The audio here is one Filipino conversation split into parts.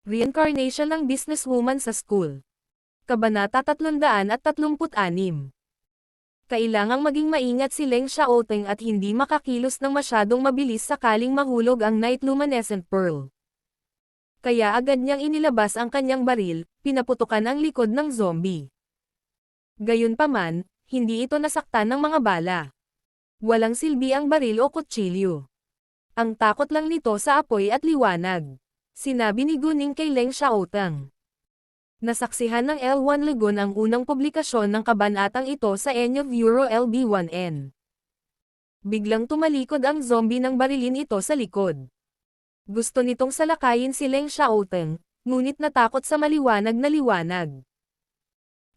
Reincarnation ng businesswoman sa school. Kabanata 336. Kailangang maging maingat si Leng Xiaoteng at hindi makakilos ng masyadong mabilis sakaling mahulog ang Night Luminescent Pearl. Kaya agad niyang inilabas ang kanyang baril, pinaputukan ang likod ng zombie. Gayunpaman, hindi ito nasaktan ng mga bala. Walang silbi ang baril o kutsilyo. Ang takot lang nito sa apoy at liwanag. Sinabi ni Guning kay Leng Xiaoteng. Nasaksihan ng L1 Legon ang unang publikasyon ng kabanatang ito sa Enyo Bureau LB1N. Biglang tumalikod ang zombie nang barilin ito sa likod. Gusto nitong salakayin si Leng Xiaoteng, ngunit natakot sa maliwanag na liwanag.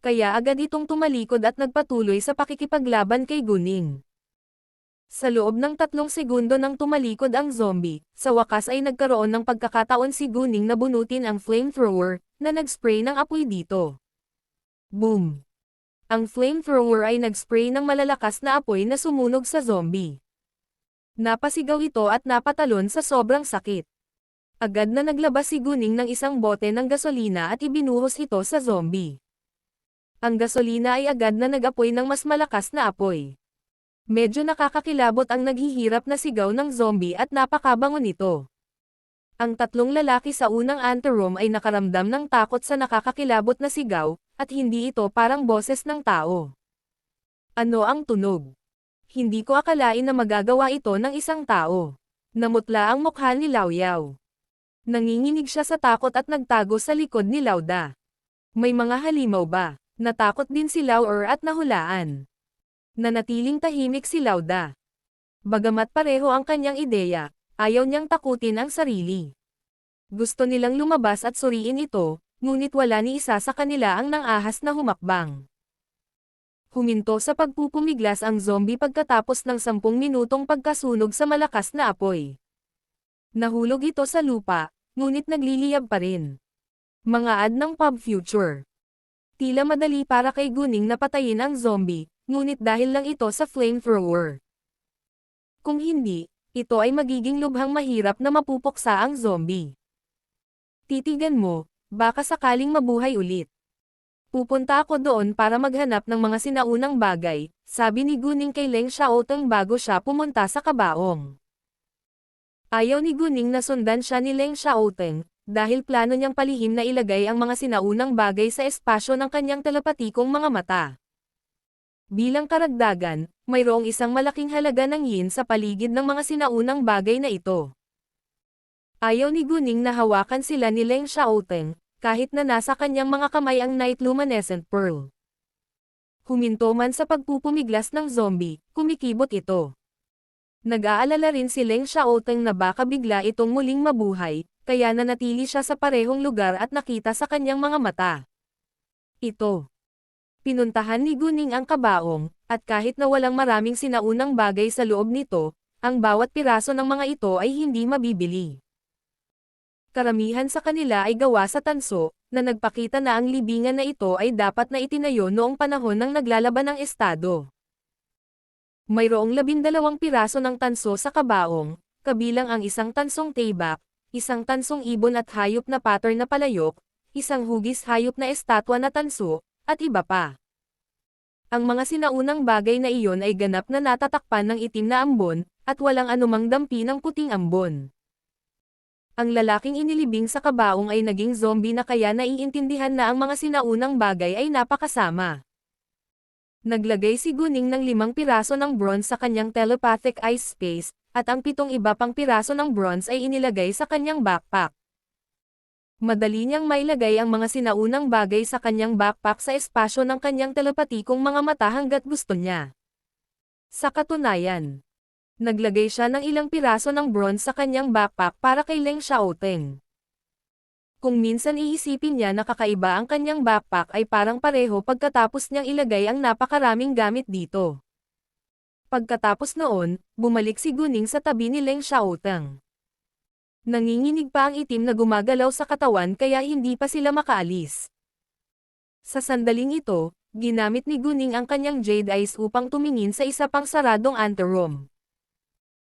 Kaya agad itong tumalikod at nagpatuloy sa pakikipaglaban kay Guning. Sa loob ng 3 segundo nang tumalikod ang zombie, sa wakas ay nagkaroon ng pagkakataon si Guning na bunutin ang flamethrower, na nag-spray ng apoy dito. Boom! Ang flamethrower ay nag-spray ng malalakas na apoy na sumunog sa zombie. Napasigaw ito at napatalon sa sobrang sakit. Agad na naglabas si Guning ng isang bote ng gasolina at ibinuhos ito sa zombie. Ang gasolina ay agad na nag-apoy ng mas malakas na apoy. Medyo nakakakilabot ang naghihirap na sigaw ng zombie at napakabango nito. Ang 3 lalaki sa unang anteroom ay nakaramdam ng takot sa nakakakilabot na sigaw, at hindi ito parang boses ng tao. Ano ang tunog? Hindi ko akalain na magagawa ito ng isang tao. Namutla ang mukha ni Lao Yao. Nanginginig siya sa takot at nagtago sa likod ni Lauda. May mga halimaw ba? Natakot din si Lao at nahulaan. Nanatiling tahimik si Lauda. Bagamat pareho ang kanyang ideya, ayaw niyang takutin ang sarili. Gusto nilang lumabas at suriin ito, ngunit wala ni isa sa kanila ang nangahas na humakbang. Huminto sa pagpupumiglas ang zombie pagkatapos ng 10 minutong pagkasunog sa malakas na apoy. Nahulog ito sa lupa, ngunit nagliliyab pa rin. Mga ad ng pub future. Tila madali para kay Guning na patayin ang zombie, ngunit dahil lang ito sa flamethrower. Kung hindi, ito ay magiging lubhang mahirap na mapupuksa ang zombie. Titigan mo, baka sakaling mabuhay ulit. Pupunta ako doon para maghanap ng mga sinaunang bagay, sabi ni Guning kay Leng Xiaoteng bago siya pumunta sa kabaong. Ayaw ni Guning na sundan siya ni Leng Xiaoteng, dahil plano niyang palihim na ilagay ang mga sinaunang bagay sa espasyo ng kanyang telepatikong mga mata. Bilang karagdagan, mayroong isang malaking halaga ng yin sa paligid ng mga sinaunang bagay na ito. Ayaw ni Guning na hawakan sila ni Leng Xiaoteng, kahit na nasa kanyang mga kamay ang Night Luminescent Pearl. Huminto man sa pagpupumiglas ng zombie, kumikibot ito. Nag-aalala rin si Leng Xiaoteng na baka bigla itong muling mabuhay, kaya nanatili siya sa parehong lugar at nakita sa kanyang mga mata. Ito. Pinuntahan ni Guning ang kabaong, at kahit na walang maraming sinaunang bagay sa loob nito, ang bawat piraso ng mga ito ay hindi mabibili. Karamihan sa kanila ay gawa sa tanso, na nagpakita na ang libingan na ito ay dapat na itinayo noong panahon ng naglalaban ng estado. Mayroong 12 piraso ng tanso sa kabaong, kabilang ang isang tansong taybak, isang tansong ibon at hayop na pattern na palayok, isang hugis hayop na estatwa na tanso, at iba pa. Ang mga sinaunang bagay na iyon ay ganap na natatakpan ng itim na ambon, at walang anumang dampi ng puting ambon. Ang lalaking inilibing sa kabaong ay naging zombie na kaya naiintindihan na ang mga sinaunang bagay ay napakasama. Naglagay si Guning ng 5 piraso ng bronze sa kanyang telepathic ice space, at ang 7 iba pang piraso ng bronze ay inilagay sa kanyang backpack. Madali niyang mailagay ang mga sinaunang bagay sa kanyang backpack sa espasyo ng kanyang telepatikong mga mata hanggat gusto niya. Sa katunayan, naglagay siya ng ilang piraso ng bronze sa kanyang backpack para kay Leng Xiaoteng. Kung minsan iisipin niya na kakaiba ang kanyang backpack ay parang pareho pagkatapos niyang ilagay ang napakaraming gamit dito. Pagkatapos noon, bumalik si Guning sa tabi ni Leng Xiaoteng. Nanginginig pa ang itim na gumagalaw sa katawan kaya hindi pa sila makaalis. Sa sandaling ito, ginamit ni Guning ang kanyang jade eyes upang tumingin sa isa pang saradong anteroom.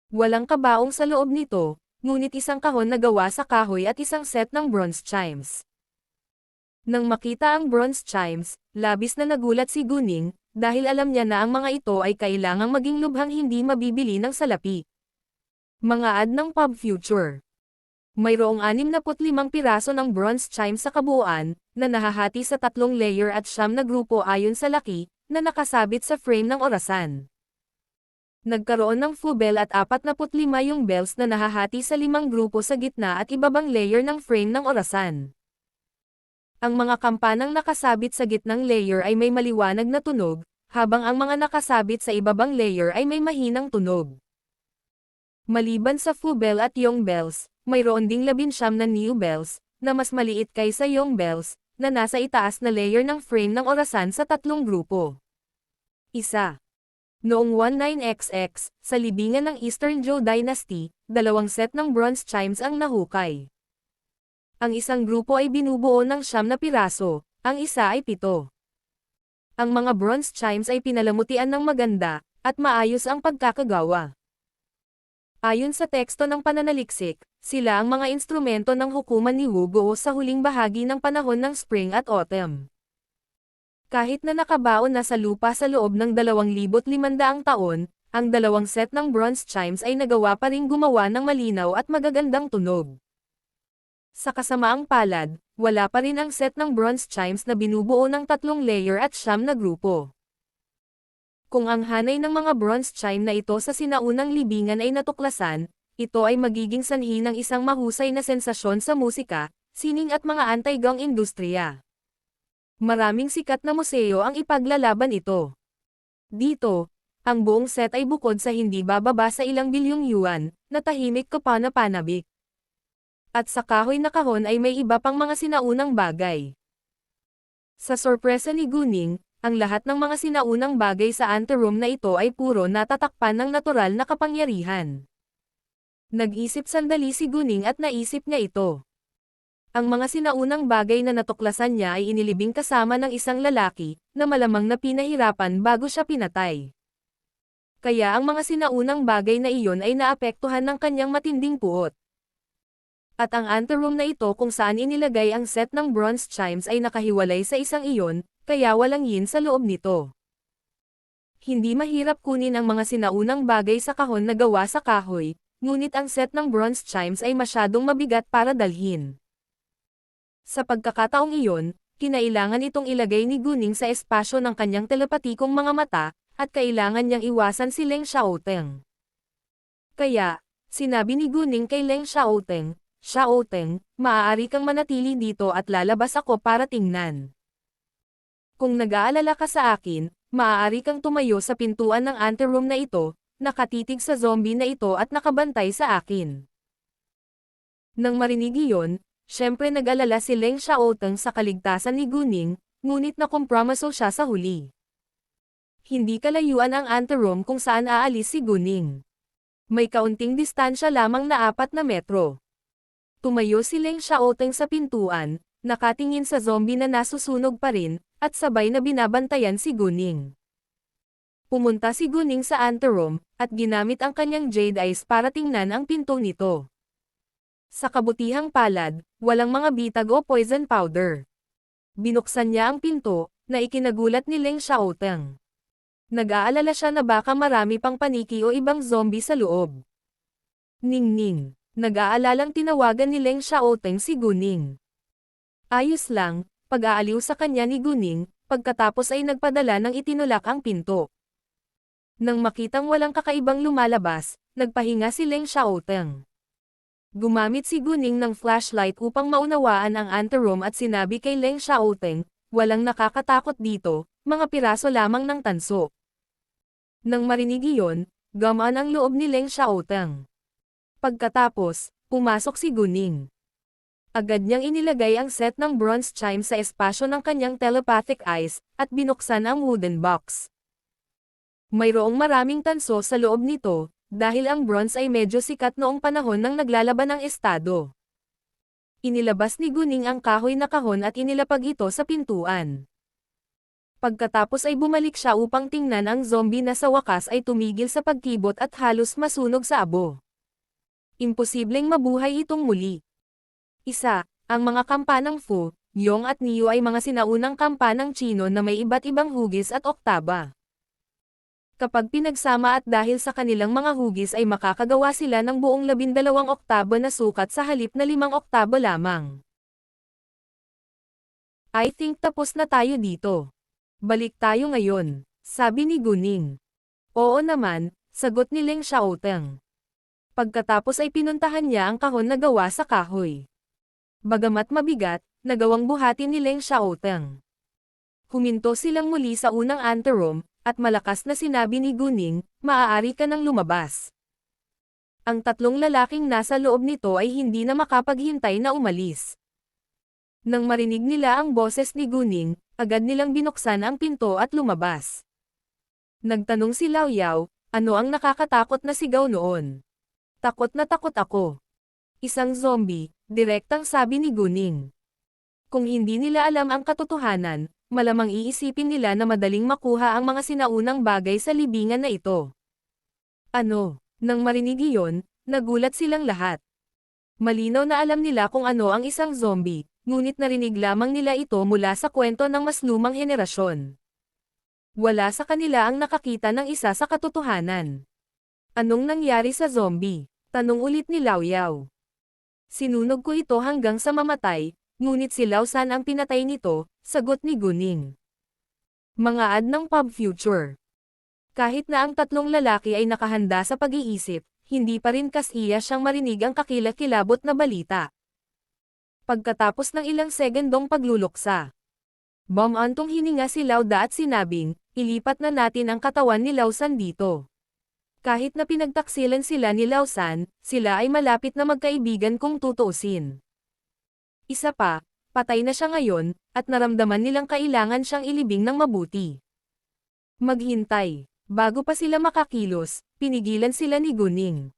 Walang kabaong sa loob nito, ngunit isang kahon na gawa sa kahoy at isang set ng bronze chimes. Nang makita ang bronze chimes, labis na nagulat si Guning, dahil alam niya na ang mga ito ay kailangang maging lubhang hindi mabibili ng salapi. Mga ad ng Pub Future. Mayroong 65 piraso ng bronze chimes sa kabuuan, na nahahati sa 3 layer at 9 na grupo ayon sa laki, na nakasabit sa frame ng orasan. Nagkaroon ng fubel at 45 yung bells na nahahati sa 5 grupo sa gitna at ibabang layer ng frame ng orasan. Ang mga kampanang nakasabit sa gitnang layer ay may maliwanag na tunog, habang ang mga nakasabit sa ibabang layer ay may mahinang tunog. Maliban sa fubel at young bells, mayroon ding 19 na new bells, na mas maliit kaysa young bells, na nasa itaas na layer ng frame ng orasan sa 3 grupo. Isa. Noong 19XX, sa libingan ng Eastern Zhou Dynasty, 2 set ng bronze chimes ang nahukay. Ang isang grupo ay binubuo ng 9 na piraso, ang isa ay 7. Ang mga bronze chimes ay pinalamutian ng maganda, at maayos ang pagkakagawa. Ayon sa teksto ng pananaliksik, sila ang mga instrumento ng hukuman ni Wu Guo sa huling bahagi ng panahon ng spring at autumn. Kahit na nakabaon na sa lupa sa loob ng 2,500 taon, ang 2 set ng bronze chimes ay nagawa pa ring gumawa ng malinaw at magagandang tunog. Sa kasamaang palad, wala pa rin ang set ng bronze chimes na binubuo ng 3 layer at 9 na grupo. Kung ang hanay ng mga bronze chime na ito sa sinaunang libingan ay natuklasan, ito ay magiging sanhi ng isang mahusay na sensasyon sa musika, sining at mga anti-gong industriya. Maraming sikat na museo ang ipaglalaban ito. Dito, ang buong set ay bukod sa hindi bababa sa ilang bilyong yuan, na tahimik kapana-panabik. At sa kahoy na kahon ay may iba pang mga sinaunang bagay. Sa sorpresa ni Guning, ang lahat ng mga sinaunang bagay sa anteroom na ito ay puro natatakpan ng natural na kapangyarihan. Nag-isip sandali si Guning at naisip niya ito. Ang mga sinaunang bagay na natuklasan niya ay inilibing kasama ng isang lalaki, na malamang na pinahirapan bago siya pinatay. Kaya ang mga sinaunang bagay na iyon ay naapektuhan ng kanyang matinding puot. At ang anteroom na ito kung saan inilagay ang set ng bronze chimes ay nakahiwalay sa isang iyon, kaya walang yin sa loob nito. Hindi mahirap kunin ang mga sinaunang bagay sa kahon na gawa sa kahoy, ngunit ang set ng bronze chimes ay masyadong mabigat para dalhin. Sa pagkakataong iyon, kinailangan itong ilagay ni Guning sa espasyo ng kanyang telepatikong mga mata, at kailangan niyang iwasan si Leng Xiaoteng. Kaya, sinabi ni Guning kay Leng Xiaoteng, "Xiaoteng, maaari kang manatili dito at lalabas ako para tingnan. Kung nag-aalala ka sa akin, maaari kang tumayo sa pintuan ng anteroom na ito, nakatitig sa zombie na ito at nakabantay sa akin." Nang marinig iyon, syempre nag-alala si Leng Xiaoteng sa kaligtasan ni Guning, ngunit nakompromiso siya sa huli. Hindi kalayuan ang anteroom kung saan aalis si Guning. May kaunting distansya lamang na 4 na metro. Tumayo si Leng Xiaoteng sa pintuan, nakatingin sa zombie na nasusunog pa rin, at sabay na binabantayan si Guning. Pumunta si Guning sa anteroom, at ginamit ang kanyang jade eyes para tingnan ang pinto nito. Sa kabutihang palad, walang mga bitag o poison powder. Binuksan niya ang pinto, na ikinagulat ni Leng Xiaoteng. Nag-aalala siya na baka marami pang paniki o ibang zombie sa loob. Ning-ning, nag-aalalang tinawagan ni Leng Xiaoteng si Guning. Ayos lang, pag-aaliw sa kanya ni Guning, pagkatapos ay nagpadala ng itinulak ang pinto. Nang makitang walang kakaibang lumalabas, nagpahinga si Leng Xiaoteng. Gumamit si Guning ng flashlight upang maunawaan ang anteroom at sinabi kay Leng Xiaoteng, "Walang nakakatakot dito, mga piraso lamang ng tanso." Nang marinig iyon, gumaan ang loob ni Leng Xiaoteng. Pagkatapos, pumasok si Guning. Agad niyang inilagay ang set ng bronze chime sa espasyo ng kanyang telepathic eyes, at binuksan ang wooden box. Mayroong maraming tanso sa loob nito, dahil ang bronze ay medyo sikat noong panahon ng naglalaban ng estado. Inilabas ni Guning ang kahoy na kahon at inilapag ito sa pintuan. Pagkatapos ay bumalik siya upang tingnan ang zombie na sa wakas ay tumigil sa pagkibot at halos masunog sa abo. Imposibleng mabuhay itong muli. Isa, ang mga kampanang Fu, Yong at Niu ay mga sinaunang kampanang Chino na may iba't ibang hugis at oktaba. Kapag pinagsama at dahil sa kanilang mga hugis ay makakagawa sila ng buong 12 oktaba na sukat sa halip na 5 oktaba lamang. I think tapos na tayo dito. Balik tayo ngayon, sabi ni Guning. Oo naman, sagot ni Leng Xiaoteng. Pagkatapos ay pinuntahan niya ang kahon na gawa sa kahoy. Bagamat mabigat, nagawang buhatin ni Leng Xiaoteng. Huminto silang muli sa unang anteroom, at malakas na sinabi ni Guning, maaari ka nang lumabas. Ang tatlong lalaking nasa loob nito ay hindi na makapaghintay na umalis. Nang marinig nila ang boses ni Guning, agad nilang binuksan ang pinto at lumabas. Nagtanong si Lao Yao, ano ang nakakatakot na sigaw noon? Takot na takot ako. Isang zombie, direktang sabi ni Guning. Kung hindi nila alam ang katotohanan, malamang iisipin nila na madaling makuha ang mga sinaunang bagay sa libingan na ito. Ano? Nang marinig iyon, nagulat silang lahat. Malinaw na alam nila kung ano ang isang zombie, ngunit narinig lamang nila ito mula sa kwento ng mas lumang henerasyon. Wala sa kanila ang nakakita ng isa sa katotohanan. Anong nangyari sa zombie? Tanong ulit ni Lao Yao. Sinunog ko ito hanggang sa mamatay, ngunit si Lao San ang pinatay nito, sagot ni Guning. Mga ad ng pub future. Kahit na ang tatlong lalaki ay nakahanda sa pag-iisip, hindi pa rin kasiya siyang marinig ang kakilakilabot na balita. Pagkatapos ng ilang segundong pagluluksa, bumantong hininga si Lao Da at sinabing, ilipat na natin ang katawan ni Lao San dito. Kahit na pinagtaksilan sila ni Lao San, sila ay malapit na magkaibigan kung tutuusin. Isa pa, patay na siya ngayon, at naramdaman nilang kailangan siyang ilibing ng mabuti. Maghintay. Bago pa sila makakilos, pinigilan sila ni Guning.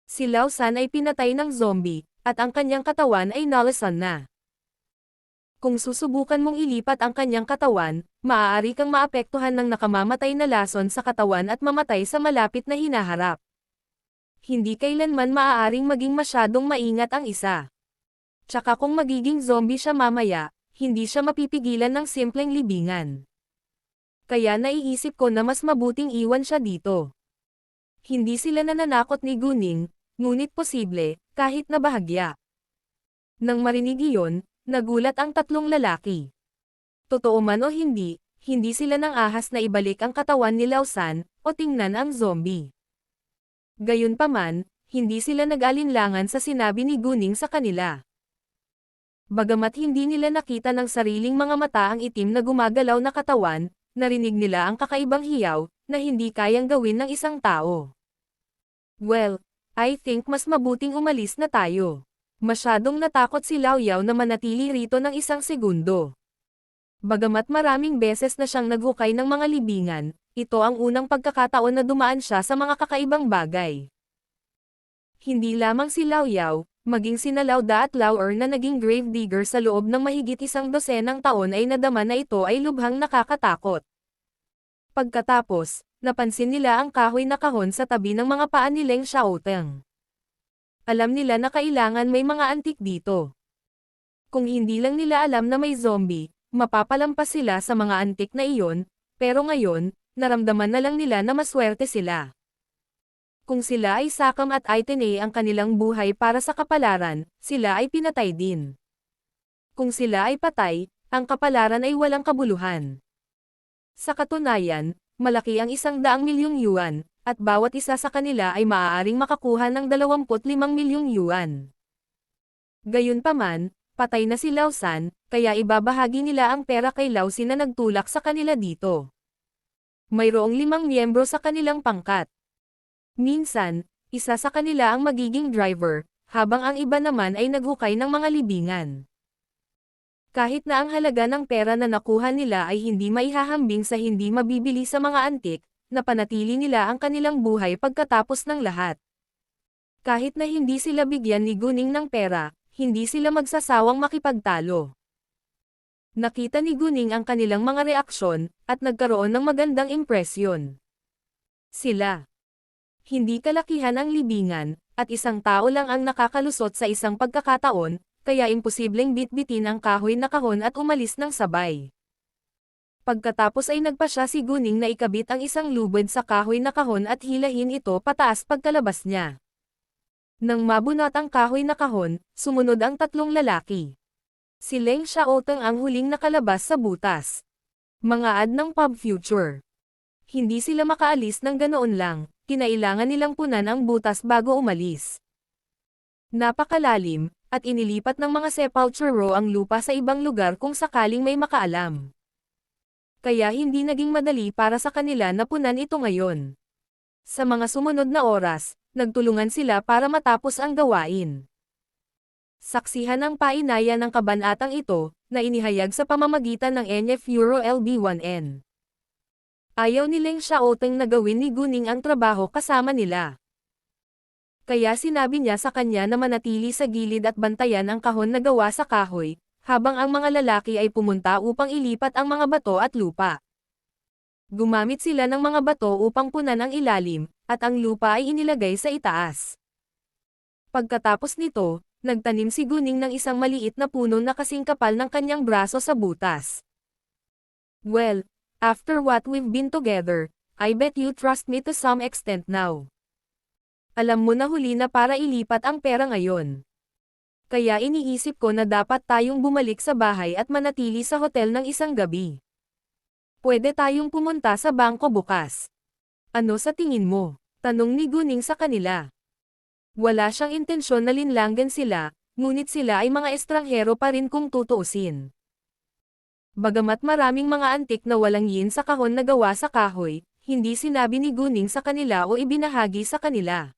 Si Lao San ay pinatay ng zombie, at ang kanyang katawan ay nalasan na. Kung susubukan mong ilipat ang kanyang katawan, maaari kang maapektuhan ng nakamamatay na lason sa katawan at mamatay sa malapit na hinaharap. Hindi kailanman maaaring maging masyadong maingat ang isa. Tsaka kung magiging zombie siya mamaya, hindi siya mapipigilan ng simpleng libingan. Kaya naiisip ko na mas mabuting iwan siya dito. Hindi sila nananakot ni Guning, ngunit posible, kahit na bahagya. Nang marinig iyon, nagulat ang tatlong lalaki. Totoo man o hindi, hindi sila nang ahas na ibalik ang katawan ni Lao San, o tingnan ang zombie. Gayunpaman, hindi sila nag-alinlangan sa sinabi ni Guning sa kanila. Bagamat hindi nila nakita ng sariling mga mata ang itim na gumagalaw na katawan, narinig nila ang kakaibang hiyaw, na hindi kayang gawin ng isang tao. Well, I think mas mabuting umalis na tayo. Masyadong natakot si Lao Yao na manatili rito ng isang segundo. Bagamat maraming beses na siyang naghukay ng mga libingan, ito ang unang pagkakataon na dumaan siya sa mga kakaibang bagay. Hindi lamang si Lao Yao, maging sina Lao Da at Lao Er na naging grave digger sa loob ng mahigit 100 taon ay nadama na ito ay lubhang nakakatakot. Pagkatapos, napansin nila ang kahoy na kahon sa tabi ng mga paa ni Leng Xiaoteng. Alam nila na kailangan may mga antik dito. Kung hindi lang nila alam na may zombie, mapapalampas sila sa mga antik na iyon, pero ngayon, naramdaman na lang nila na maswerte sila. Kung sila ay sakam at itinay ang kanilang buhay para sa kapalaran, sila ay pinatay din. Kung sila ay patay, ang kapalaran ay walang kabuluhan. Sa katunayan, malaki ang 100 milyong yuan, at bawat isa sa kanila ay maaaring makakuha ng 25 milyong yuan. Gayunpaman, patay na si Lao San, kaya ibabahagi nila ang pera kay Lao Sin na nagtulak sa kanila dito. Mayroong 5 miyembro sa kanilang pangkat. Minsan, isa sa kanila ang magiging driver, habang ang iba naman ay naghukay ng mga libingan. Kahit na ang halaga ng pera na nakuha nila ay hindi maihahambing sa hindi mabibili sa mga antik, napanatili nila ang kanilang buhay pagkatapos ng lahat. Kahit na hindi sila bigyan ni Guning ng pera, hindi sila magsasawang makipagtalo. Nakita ni Guning ang kanilang mga reaksyon, at nagkaroon ng magandang impresyon. Sila. Hindi kalakihan ang libingan, at isang tao lang ang nakakalusot sa isang pagkakataon, kaya imposibleng bitbitin ang kahoy na kahon at umalis ng sabay. Pagkatapos ay nagpasya si Guning na ikabit ang isang lubid sa kahoy na kahon at hilahin ito pataas pagkalabas niya. Nang mabunot ang kahoy na kahon, sumunod ang tatlong lalaki. Si Leng Xiaoteng ang huling nakalabas sa butas. Mga ad ng Pub Future. Hindi sila makaalis ng ganoon lang, kinailangan nilang punan ang butas bago umalis. Napakalalim, at inilipat ng mga sepulchero ang lupa sa ibang lugar kung sakaling may makaalam. Kaya hindi naging madali para sa kanila na punan ito ngayon. Sa mga sumunod na oras, nagtulungan sila para matapos ang gawain. Saksihan ang painaya ng kabanatang ito, na inihayag sa pamamagitan ng NF Euro LB1N. Ayaw ni Leng Xiaoteng na gawin ni Guning ang trabaho kasama nila. Kaya sinabi niya sa kanya na manatili sa gilid at bantayan ang kahon na gawa sa kahoy, habang ang mga lalaki ay pumunta upang ilipat ang mga bato at lupa. Gumamit sila ng mga bato upang punan ang ilalim, at ang lupa ay inilagay sa itaas. Pagkatapos nito, nagtanim si Guning ng isang maliit na puno na kasing kapal ng kanyang braso sa butas. Well, after what we've been together, I bet you trust me to some extent now. Alam mo na huli na para ilipat ang pera ngayon. Kaya iniisip ko na dapat tayong bumalik sa bahay at manatili sa hotel ng isang gabi. Pwede tayong pumunta sa bangko bukas. Ano sa tingin mo? Tanong ni Guning sa kanila. Wala siyang intensyon na linlanggan sila, ngunit sila ay mga estranghero pa rin kung tutuusin. Bagamat maraming mga antik na walang yin sa kahon na gawa sa kahoy, hindi sinabi ni Guning sa kanila o ibinahagi sa kanila.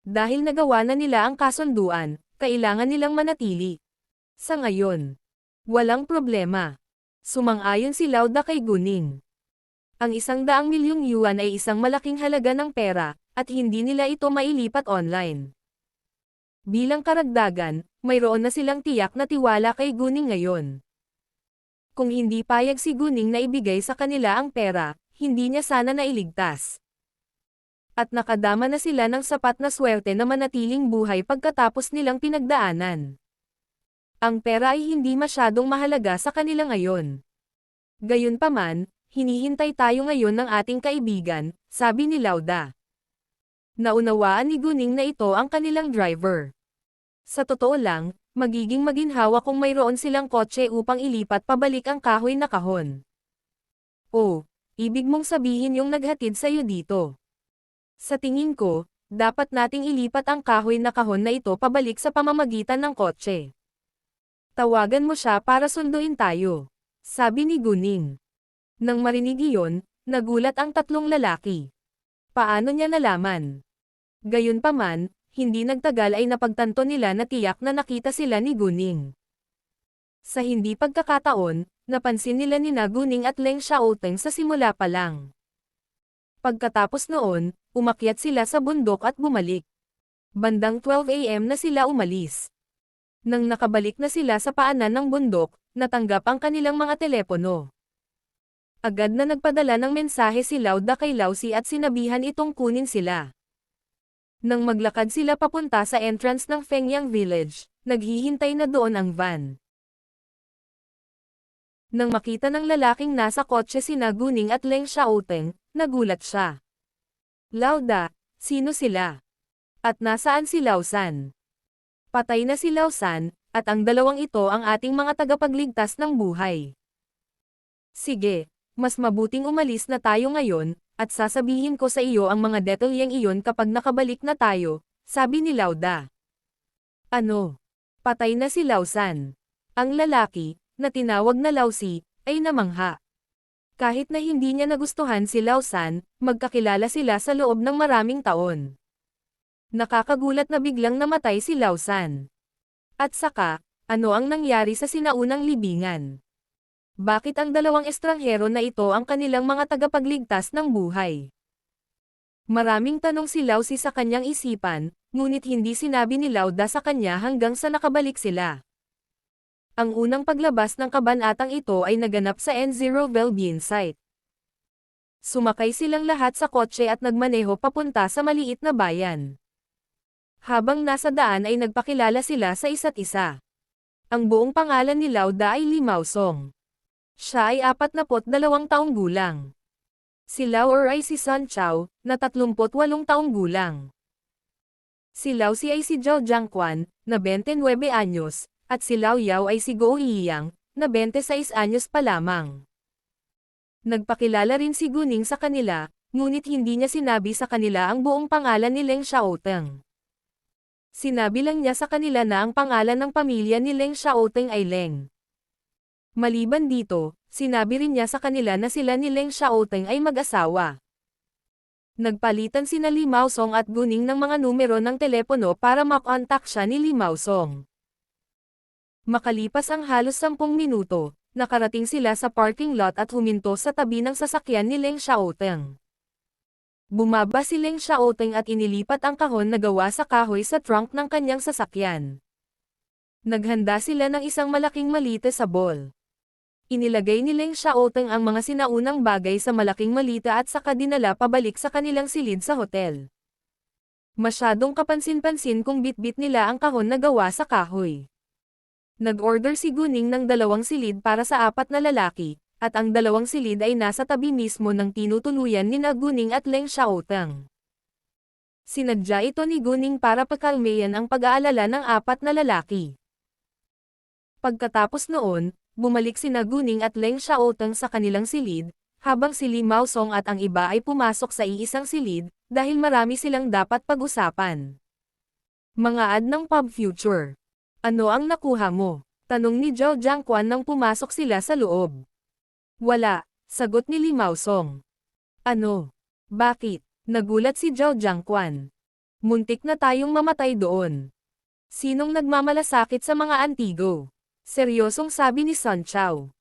Dahil nagawa na nila ang kasunduan, kailangan nilang manatili. Sa ngayon, walang problema. Sumang-ayon si Lauda kay Guning. Ang 100 milyong yuan ay isang malaking halaga ng pera, at hindi nila ito mailipat online. Bilang karagdagan, mayroon na silang tiyak na tiwala kay Guning ngayon. Kung hindi payag si Guning na ibigay sa kanila ang pera, hindi niya sana nailigtas. At nakadama na sila ng sapat na swerte na manatiling buhay pagkatapos nilang pinagdaanan. Ang pera ay hindi masyadong mahalaga sa kanila ngayon. Gayunpaman, hinihintay tayo ngayon ng ating kaibigan, sabi ni Lauda. Naunawaan ni Guning na ito ang kanilang driver. Sa totoo lang, magiging maginhawa kung mayroon silang kotse upang ilipat pabalik ang kahoy na kahon. Oh, ibig mong sabihin yung naghatid sa'yo dito. Sa tingin ko, dapat nating ilipat ang kahoy na kahon na ito pabalik sa pamamagitan ng kotse. Tawagan mo siya para sunduin tayo, sabi ni Guning. Nang marinig iyon, nagulat ang tatlong lalaki. Paano niya nalaman? Gayunpaman, hindi nagtagal ay napagtanto nila na tiyak na nakita sila ni Guning. Sa hindi pagkakataon, napansin nila ni Guning at Leng Xiaoteng sa simula pa lang. Pagkatapos noon, umakyat sila sa bundok at bumalik. Bandang 12 AM na sila umalis. Nang nakabalik na sila sa paanan ng bundok, natanggap ang kanilang mga telepono. Agad na nagpadala ng mensahe si Lauda kay Lausi at sinabihan itong kunin sila. Nang maglakad sila papunta sa entrance ng Fengyang Village, naghihintay na doon ang van. Nang makita ng lalaking nasa kotse sina Guning at Leng Xiaoteng, nagulat siya. Lauda, sino sila? At nasaan si Lausan? Patay na si Lausan, at ang dalawang ito ang ating mga tagapagligtas ng buhay. Sige, mas mabuting umalis na tayo ngayon, at sasabihin ko sa iyo ang mga detalyeng iyon kapag nakabalik na tayo, sabi ni Lauda. Ano? Patay na si Lausan. Ang lalaki, na tinawag na Lausi, ay namangha. Kahit na hindi niya nagustuhan si Lausan, magkakilala sila sa loob ng maraming taon. Nakakagulat na biglang namatay si Lausan. At saka, ano ang nangyari sa sinaunang libingan? Bakit ang dalawang estranghero na ito ang kanilang mga tagapagligtas ng buhay? Maraming tanong si Lausi sa kanyang isipan, ngunit hindi sinabi ni Lauda sa kanya hanggang sa nakabalik sila. Ang unang paglabas ng kabanatang ito ay naganap sa N0 Velbien site. Sumakay silang lahat sa kotse at nagmaneho papunta sa maliit na bayan. Habang nasa daan ay nagpakilala sila sa isa't isa. Ang buong pangalan ni Lauda ay Limao Song. Siya ay 42 taong gulang. Si Lau ay si Sun Chao, na 38 taong gulang. Si Lao Si ay si Zhao Jiangquan, na 29 anyos, at si Lao Yao ay si Guo Yiyang, na 26 anyos pa lamang. Nagpakilala rin si Guning sa kanila, ngunit hindi niya sinabi sa kanila ang buong pangalan ni Leng Xiaoteng. Sinabi lang niya sa kanila na ang pangalan ng pamilya ni Leng Xiaoteng ay Leng. Maliban dito, sinabi rin niya sa kanila na sila ni Leng Xiaoteng ay mag-asawa. Nagpalitan sina Limao Song at Guning ng mga numero ng telepono para makontak siya ni Limao Song. Makalipas ang halos 10 minuto, nakarating sila sa parking lot at huminto sa tabi ng sasakyan ni Leng Xiaoteng. Bumaba si Leng Xiaoteng at inilipat ang kahon na gawa sa kahoy sa trunk ng kanyang sasakyan. Naghanda sila ng isang malaking malita sa bowl. Inilagay ni Leng Xiaoteng ang mga sinaunang bagay sa malaking malita at saka dinala pabalik sa kanilang silid sa hotel. Masyadong kapansin-pansin kung bitbit nila ang kahon na gawa sa kahoy. Nag-order si Guning ng 2 silid para sa 4 na lalaki, at ang 2 silid ay nasa tabi mismo ng tinutuluyan ni Guning at Leng Xiaoteng. Sinadya ito ni Guning para pakalmayan ang pag-aalala ng 4 na lalaki. Pagkatapos noon, bumalik sina Guning at Leng Xiaoteng sa kanilang silid, habang si Limao Song at ang iba ay pumasok sa iisang silid, dahil marami silang dapat pag-usapan. Mga ad ng pub future. Ano ang nakuha mo? Tanong ni Zhao Jiangquan nang pumasok sila sa loob. Wala, sagot ni Limao Song. Ano? Bakit? Nagulat si Zhao Jiangquan. Muntik na tayong mamatay doon. Sinong nagmamalasakit sa mga antigo? Seryosong sabi ni Sun Chao.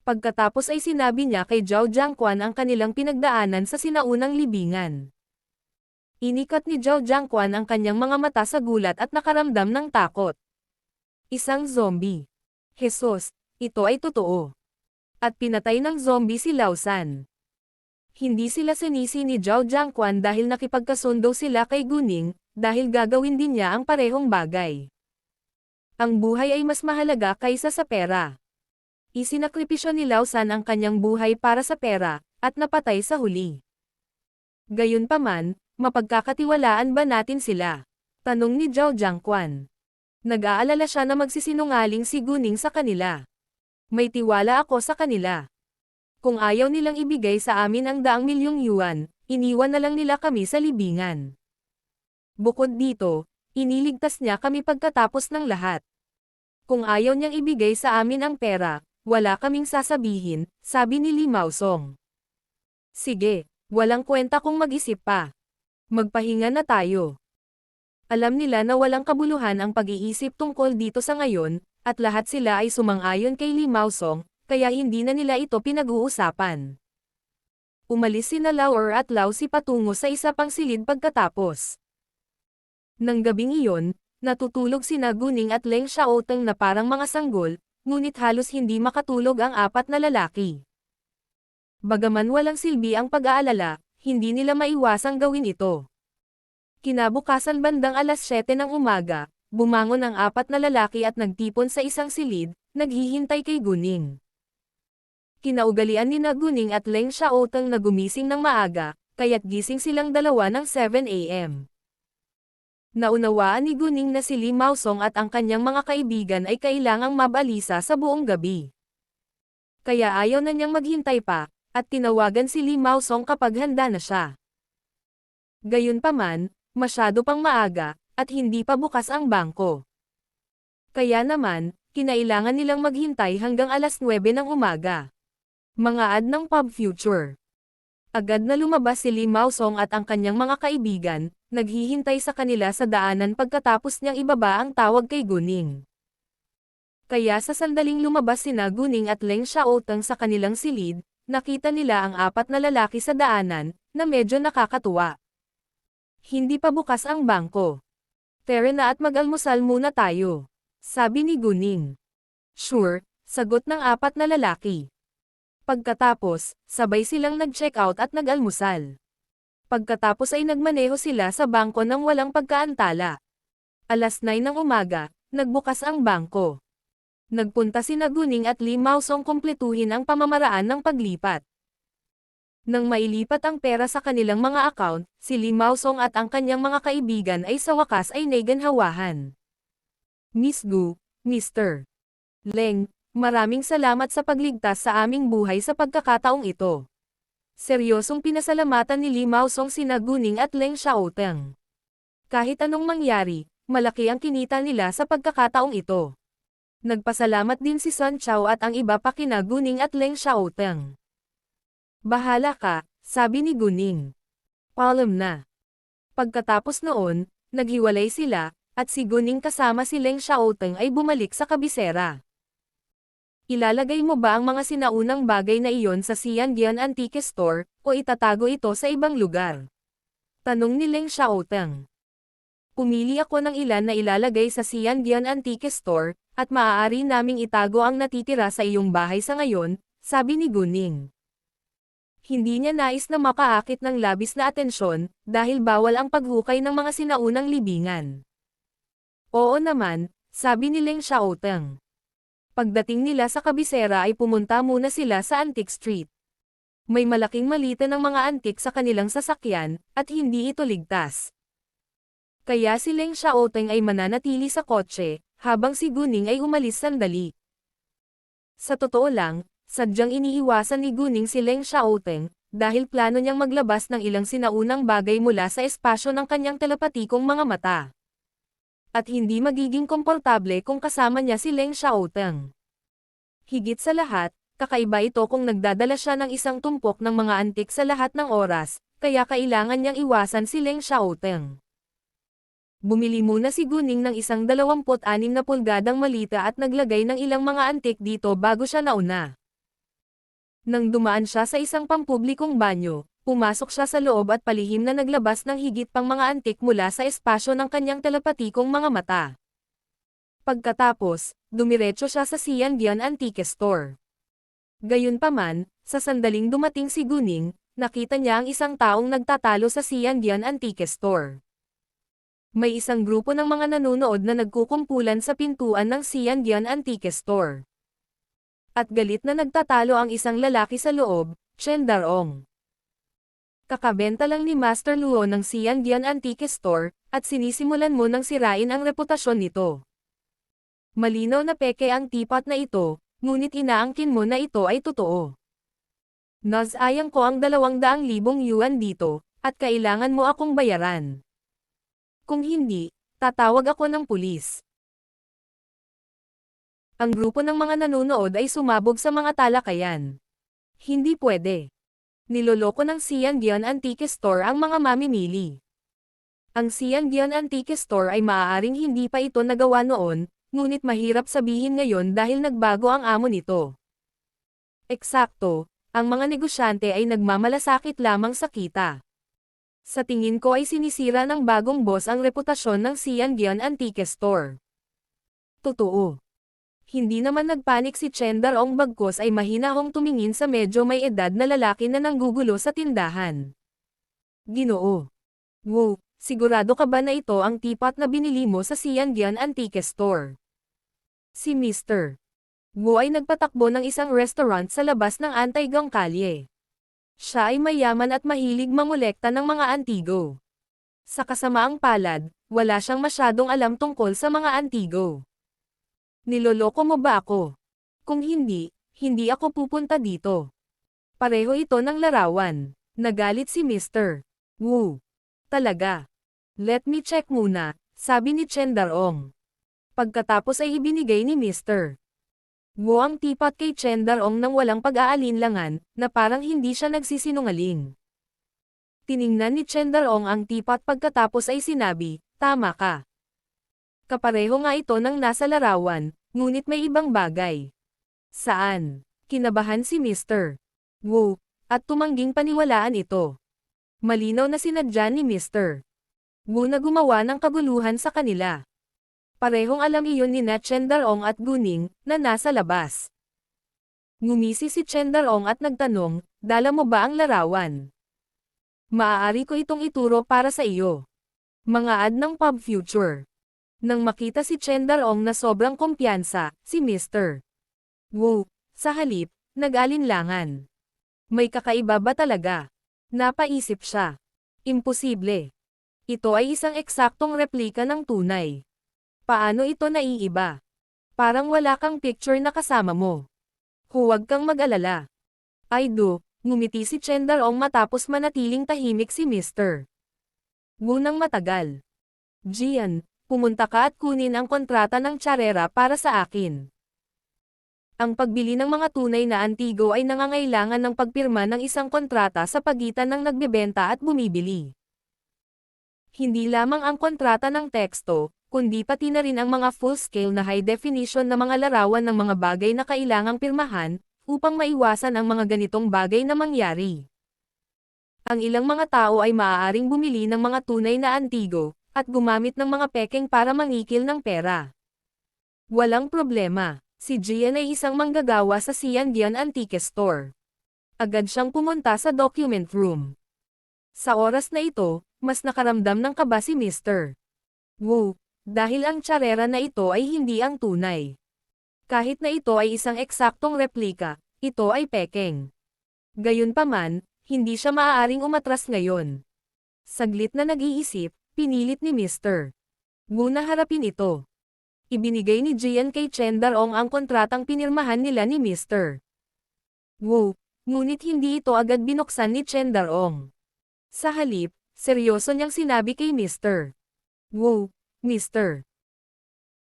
Pagkatapos ay sinabi niya kay Zhao Jiangquan ang kanilang pinagdaanan sa sinaunang libingan. Inikat ni Zhao Jiangquan ang kanyang mga mata sa gulat at nakaramdam ng takot. Isang zombie. Jesus, ito ay totoo. At pinatay ng zombie si Lao San. Hindi sila sinisi ni Zhao Jiangquan dahil nakipagkasundo sila kay Guning, dahil gagawin din niya ang parehong bagay. Ang buhay ay mas mahalaga kaysa sa pera. Isinakripisyo ni Lao San ang kanyang buhay para sa pera, at napatay sa huli. Gayunpaman, mapagkakatiwalaan ba natin sila? Tanong ni Zhao Jiangquan. Nag-aalala siya na magsisinungaling si Guning sa kanila. May tiwala ako sa kanila. Kung ayaw nilang ibigay sa amin ang 200,000 yuan, iniwan na lang nila kami sa libingan. Bukod dito, iniligtas niya kami pagkatapos ng lahat. Kung ayaw niyang ibigay sa amin ang pera, wala kaming sasabihin, sabi ni Limao Song. Sige, walang kwenta kung mag-isip pa. Magpahinga na tayo. Alam nila na walang kabuluhan ang pag-iisip tungkol dito sa ngayon, at lahat sila ay sumang-ayon kay Limao Song, kaya hindi na nila ito pinag-uusapan. Umalis sina Lao at Lao Si patungo sa isa pang silid pagkatapos. Nang gabing iyon, natutulog sina Guning at Leng Xiaoteng na parang mga sanggol, ngunit halos hindi makatulog ang 4 na lalaki. Bagaman walang silbi ang pag-aalala, hindi nila maiwasang gawin ito. Kinabukasan bandang alas 7 ng umaga, bumangon ang 4 na lalaki at nagtipon sa isang silid, naghihintay kay Guning. Kinaugalian ni Guning at Leng Xiaoteng na gumising ng maaga, kaya't gising silang dalawa ng 7 AM. Naunawaan ni Guning na si Limao Song at ang kanyang mga kaibigan ay kailangang mabalisa sa buong gabi. Kaya ayaw na niyang maghintay pa, at tinawagan si Limao Song kapag handa na siya. Gayunpaman, masyado pang maaga, at hindi pa bukas ang bangko. Kaya naman, kinailangan nilang maghintay hanggang alas 9 ng umaga. Mga ad ng pub future. Agad na lumabas si Limao Song at ang kanyang mga kaibigan, naghihintay sa kanila sa daanan pagkatapos niyang ibaba ang tawag kay Guning. Kaya sa sandaling lumabas sina Guning at Leng Xiaoteng sa kanilang silid, nakita nila ang 4 na lalaki sa daanan, na medyo nakakatuwa. Hindi pa bukas ang bangko. Tara na at mag-almusal muna tayo, sabi ni Guning. Sure, sagot ng 4 na lalaki. Pagkatapos, sabay silang nag-check out at nag-almusal. Pagkatapos ay nagmaneho sila sa bangko ng walang pagkaantala. 9 ng umaga, nagbukas ang bangko. Nagpunta sina Guning at Lee Maosong kumpletuhin ang pamamaraan ng paglipat. Nang mailipat ang pera sa kanilang mga account, si Lee Maosong at ang kanyang mga kaibigan ay sa wakas ay naganhawahan. Miss Gu, Mr. Leng, maraming salamat sa pagligtas sa aming buhay sa pagkakataong ito. Seryosong pinasalamatan ni Lee Maosong sina Guning at Leng Xiaoteng. Kahit anong mangyari, malaki ang kinita nila sa pagkakataong ito. Nagpasalamat din si Sun Chao at ang iba pa kina Guning at Leng Xiaoteng. Bahala ka, sabi ni Guning. Paalam na. Pagkatapos noon, naghiwalay sila, at si Guning kasama si Leng Xiaoteng ay bumalik sa kabisera. Ilalagay mo ba ang mga sinaunang bagay na iyon sa Xiandian Antique Store, o itatago ito sa ibang lugar? Tanong ni Leng Xiaoteng. Pumili ako ng ilan na ilalagay sa Xiandian Antique Store, at maaari naming itago ang natitira sa iyong bahay sa ngayon, sabi ni Guning. Hindi niya nais na makaakit ng labis na atensyon, dahil bawal ang paghukay ng mga sinaunang libingan. Oo naman, sabi ni Leng Xiaoteng. Pagdating nila sa kabisera ay pumunta muna sila sa Antique Street. May malaking malita ng mga antik sa kanilang sasakyan, at hindi ito ligtas. Kaya si Leng Xiaoteng ay mananatili sa kotse, habang si Guning ay umalis sandali. Sa totoo lang, sadyang iniiwasan ni Guning si Leng Xiaoteng, dahil plano niyang maglabas ng ilang sinaunang bagay mula sa espasyo ng kanyang telepatikong mga mata. At hindi magiging komportable kung kasama niya si Leng Xiaoteng. Higit sa lahat, kakaiba ito kung nagdadala siya ng isang tumpok ng mga antik sa lahat ng oras, kaya kailangan niyang iwasan si Leng Xiaoteng. Bumili muna si Guning ng isang 26 na pulgadang malita at naglagay ng ilang mga antik dito bago siya nauna. Nang dumaan siya sa isang pampublikong banyo, pumasok siya sa loob at palihim na naglabas ng higit pang mga antik mula sa espasyo ng kanyang telepatikong mga mata. Pagkatapos, dumiretso siya sa Xiandian Antique Store. Gayunpaman, sa sandaling dumating si Guning, nakita niya ang isang taong nagtatalo sa Xiandian Antique Store. May isang grupo ng mga nanonood na nagkukumpulan sa pintuan ng Xiandian Antique Store. At galit na nagtatalo ang isang lalaki sa loob, Chen Darong. Kakabenta lang ni Master Luo ng Xiandian Antique Store, at sinisimulan mo nang sirain ang reputasyon nito. Malinaw na peke ang teapot na ito, ngunit inaangkin mo na ito ay totoo. Nasayang ko ang 200,000 yuan dito, at kailangan mo akong bayaran. Kung hindi, tatawag ako ng pulis. Ang grupo ng mga nanonood ay sumabog sa mga talakayan. Hindi pwede. Niloloko ng Xiandian Antique Store ang mga mamimili. Ang Xiandian Antique Store ay maaaring hindi pa ito nagawa noon, ngunit mahirap sabihin ngayon dahil nagbago ang amo nito. Eksakto, ang mga negosyante ay nagmamalasakit lamang sa kita. Sa tingin ko ay sinisira ng bagong boss ang reputasyon ng Xiandian Antique Store. Totoo. Hindi naman nagpanik si Chen Darong bagkos ay mahinahong tumingin sa medyo may edad na lalaki na nanggugulo sa tindahan. Ginoo. Wow, sigurado ka ba na ito ang teapot na binili mo sa Xiandian Antique Store? Si Mr. Wu ay nagpatakbo ng isang restaurant sa labas ng Antigang Kalye. Siya ay mayaman at mahilig mangolekta ng mga antigo. Sa kasamaang palad, wala siyang masyadong alam tungkol sa mga antigo. Niloloko mo ba ako? Kung hindi, hindi ako pupunta dito. Pareho ito ng larawan. Nagalit si Mr. Wu. Talaga. Let me check muna, sabi ni Chen Darong. Pagkatapos ay ibinigay ni Mr. Wu ang teapot kay Chen Darong nang walang pag-aalinlangan, na parang hindi siya nagsisinungaling. Tiningnan ni Chen Darong ang teapot pagkatapos ay sinabi, tama ka. Kapareho nga ito ng nasa larawan, ngunit may ibang bagay. Saan? Kinabahan si Mr. Wu, at tumangging paniwalaan ito. Malinaw na sinadya ni Mr. Wu na gumawa ng kaguluhan sa kanila. Parehong alam iyon ni Chen Darong at Guning, na nasa labas. Ngumisi si Chen Darong at nagtanong, dala mo ba ang larawan? Maaari ko itong ituro para sa iyo. Mga ad ng Pub Future. Nang makita si Chen Darong na sobrang kumpiyansa, si Mr. Wu, sa halip, nag-alinlangan. May kakaiba ba talaga? Napaisip siya. Imposible. Ito ay isang eksaktong replika ng tunay. Paano ito naiiba? Parang wala kang picture na kasama mo. Huwag kang mag-alala. I do, ngumiti si Chen Darong matapos manatiling tahimik si Mr. Wu nang matagal. Jian, pumunta ka at kunin ang kontrata ng tsarera para sa akin. Ang pagbili ng mga tunay na antigo ay nangangailangan ng pagpirma ng isang kontrata sa pagitan ng nagbebenta at bumibili. Hindi lamang ang kontrata ng teksto, kundi pati na rin ang mga full-scale na high-definition na mga larawan ng mga bagay na kailangang pirmahan, upang maiwasan ang mga ganitong bagay na mangyari. Ang ilang mga tao ay maaaring bumili ng mga tunay na antigo, at gumamit ng mga pekeng para mangikil ng pera. Walang problema. Si Jian ay isang manggagawa sa Xiangyuan Antique Store. Agad siyang pumunta sa document room. Sa oras na ito, mas nakaramdam ng kaba si Mr. Wu, dahil ang tsarera na ito ay hindi ang tunay. Kahit na ito ay isang eksaktong replika, ito ay pekeng. Gayunpaman, hindi siya maaaring umatras ngayon. Saglit na nag-iisip, pinilit ni Mr. Wu na harapin ito. Ibinigay ni Jian kay Chen Darong ang kontratang pinirmahan nila ni Mr. Wu, ngunit hindi ito agad binuksan ni Chen Darong. Sa halip, seryoso niyang sinabi kay Mr. Wu, Mr.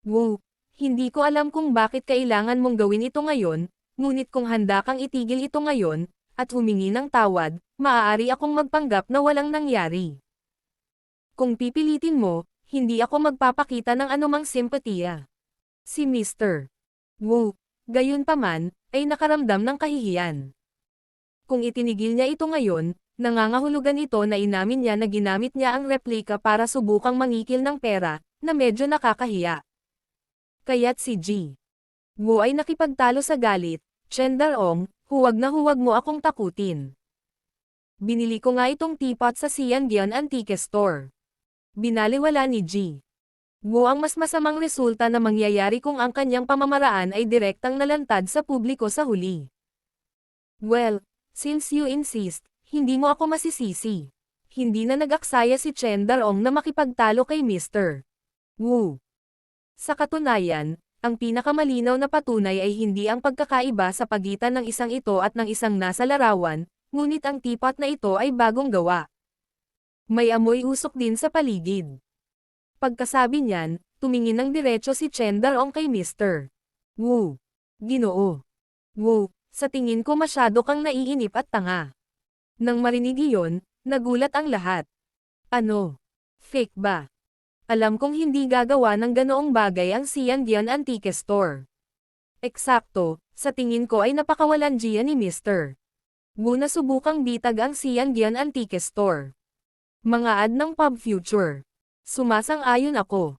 Wu, hindi ko alam kung bakit kailangan mong gawin ito ngayon, ngunit kung handa kang itigil ito ngayon, at humingi ng tawad, maaari akong magpanggap na walang nangyari. Kung pipilitin mo, hindi ako magpapakita ng anumang simpatiya. Si Mr. Wu, gayunpaman, ay nakaramdam ng kahihiyan. Kung itinigil niya ito ngayon, nangangahulugan ito na inamin niya na ginamit niya ang replika para subukang mangikil ng pera, na medyo nakakahiya. Kaya't si Ji Wu ay nakipagtalo sa galit, Chen Darong, huwag mo akong takutin. Binili ko nga itong teapot sa Xiangyuan Antique Store. Binaliwala ni Ji Wu ang mas masamang resulta na mangyayari kung ang kanyang pamamaraan ay direktang nalantad sa publiko sa huli. Well, since you insist, hindi mo ako masisisi. Hindi na nag-aksaya si Chen Darong na makipagtalo kay Mr. Wu. Sa katunayan, ang pinakamalinaw na patunay ay hindi ang pagkakaiba sa pagitan ng isang ito at ng isang nasa larawan, ngunit ang teapot na ito ay bagong gawa. May amoy usok din sa paligid. Pagkasabi niyan, tumingin ng diretso si Chen Darong kay Mr. Wu. Ginoo. Wu, sa tingin ko masyado kang naiinip at tanga. Nang marinig iyon, nagulat ang lahat. Ano? Fake ba? Alam kong hindi gagawa ng ganoong bagay ang Xiangyuan Antique Store. Eksakto, sa tingin ko ay napakawalandian ni Mr. Wu na subukang bitag ang Xiangyuan Antique Store. Mga ad ng pub future. Sumasang-ayon ako.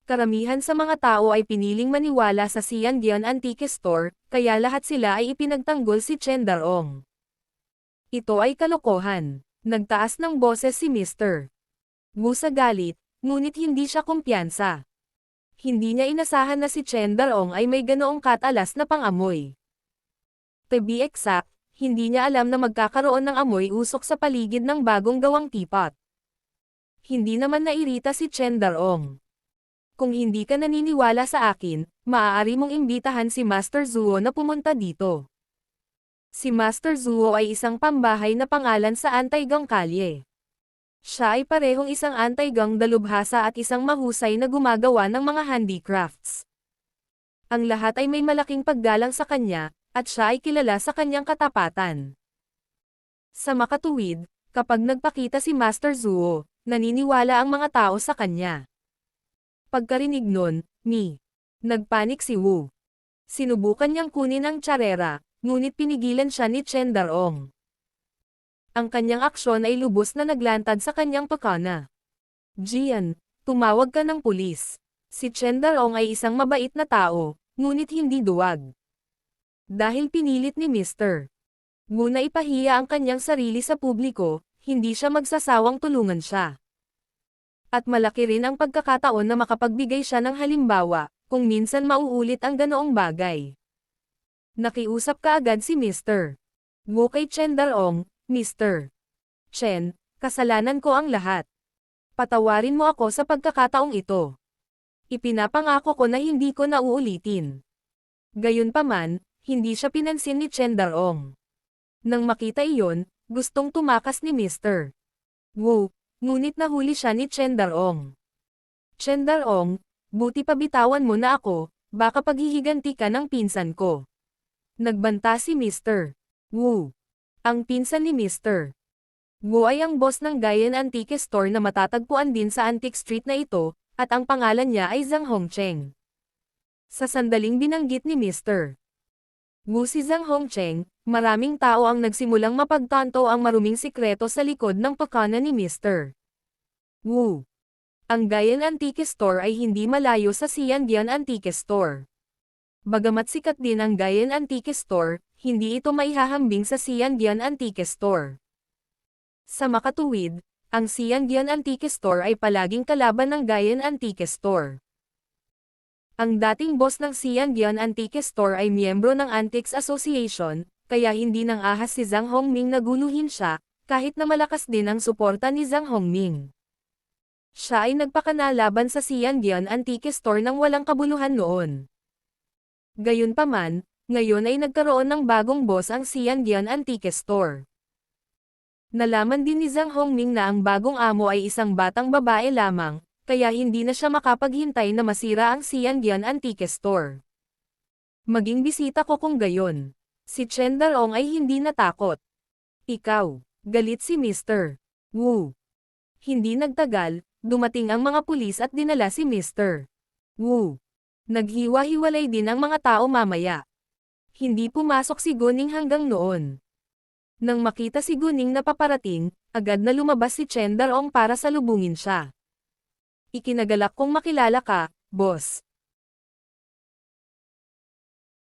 Karamihan sa mga tao ay piniling maniwala sa Xiangyuan Antique Store, kaya lahat sila ay ipinagtanggol si Chen Darong. Ito ay kalokohan. Nagtaas ng boses si Mr. Wu sa galit, ngunit hindi siya kumpiyansa. Hindi niya inasahan na si Chen Darong ay may ganoong katalas na pangamoy. To be exact, hindi niya alam na magkakaroon ng amoy usok sa paligid ng bagong gawang teapot. Hindi naman nairita si Chen Darong. Kung hindi ka naniniwala sa akin, maaari mong imbitahan si Master Zuo na pumunta dito. Si Master Zuo ay isang pambahay na pangalan sa Antai-gang Kalye. Siya ay parehong isang anti-gang dalubhasa at isang mahusay na gumagawa ng mga handicrafts. Ang lahat ay may malaking paggalang sa kanya, at siya ay kilala sa kanyang katapatan. Sa makatuwid, kapag nagpakita si Master Zuo, naniniwala ang mga tao sa kanya. Pagkarinig nun, nagpanik si Wu. Sinubukan niyang kunin ang tsarera, ngunit pinigilan siya ni Chen Darong. Ang kanyang aksyon ay lubos na naglantad sa kanyang pakana. Jian, tumawag ka ng pulis. Si Chen Darong ay isang mabait na tao, ngunit hindi duwag. Dahil pinilit ni Mr. Wu na ipahiya ang kanyang sarili sa publiko, hindi siya magsasawang tulungan siya. At malaki rin ang pagkakataon na makapagbigay siya ng halimbawa, kung minsan mauulit ang ganoong bagay. Nakiusap kaagad si Mr. Wu kay Chen Daong, Mr. Chen, kasalanan ko ang lahat. Patawarin mo ako sa pagkakataong ito. Ipinapangako ko na hindi ko na uulitin. Gayunpaman, hindi siya pinansin ni Chen Daong. Nang makita iyon, gustong tumakas ni Mr. Wu, ngunit nahuli siya ni Chen Daong. Chen Daong, buti pa bitawan mo na ako, baka paghihiganti ka ng pinsan ko. Nagbanta si Mr. Wu. Ang pinsan ni Mr. Wu ay ang boss ng Gayan Antique Store na matatagpuan din sa Antique Street na ito, at ang pangalan niya ay Zhang Hongcheng. Sa sandaling binanggit ni Mr. Wu si Zhang Hongcheng, maraming tao ang nagsimulang mapagtanto ang maruming sikreto sa likod ng pakana ni Mr. Wu. Ang Gayan Antique Store ay hindi malayo sa Xiangyuan Antique Store. Bagamat sikat din ang Gayan Antique Store, hindi ito maihahambing sa Xiangyuan Antique Store. Sa makatuwid, ang Xiangyuan Antique Store ay palaging kalaban ng Gayan Antique Store. Ang dating boss ng Xiangyuan Antique Store ay miyembro ng Antiques Association, kaya hindi nang ahas si Zhang Hongming na guluhin siya, kahit na malakas din ang suporta ni Zhang Hongming. Siya ay nagpakanalaban sa Xiangyuan Antique Store nang walang kabuluhan noon. Gayunpaman, ngayon ay nagkaroon ng bagong boss ang Xiangyuan Antique Store. Nalaman din ni Zhang Hongming na ang bagong amo ay isang batang babae lamang, kaya hindi na siya makapaghintay na masira ang Xiangyuan Antique Store. Maging bisita ko kung gayon. Si Chen Daong ay hindi natakot. Ikaw, galit si Mr. Wu. Hindi nagtagal, dumating ang mga pulis at dinala si Mr. Wu. Naghiwa-hiwalay din ang mga tao mamaya. Hindi pumasok si Guning hanggang noon. Nang makita si Guning na paparating, agad na lumabas si Chen Daong para salubungin siya. Ikinagalak kong makilala ka, boss.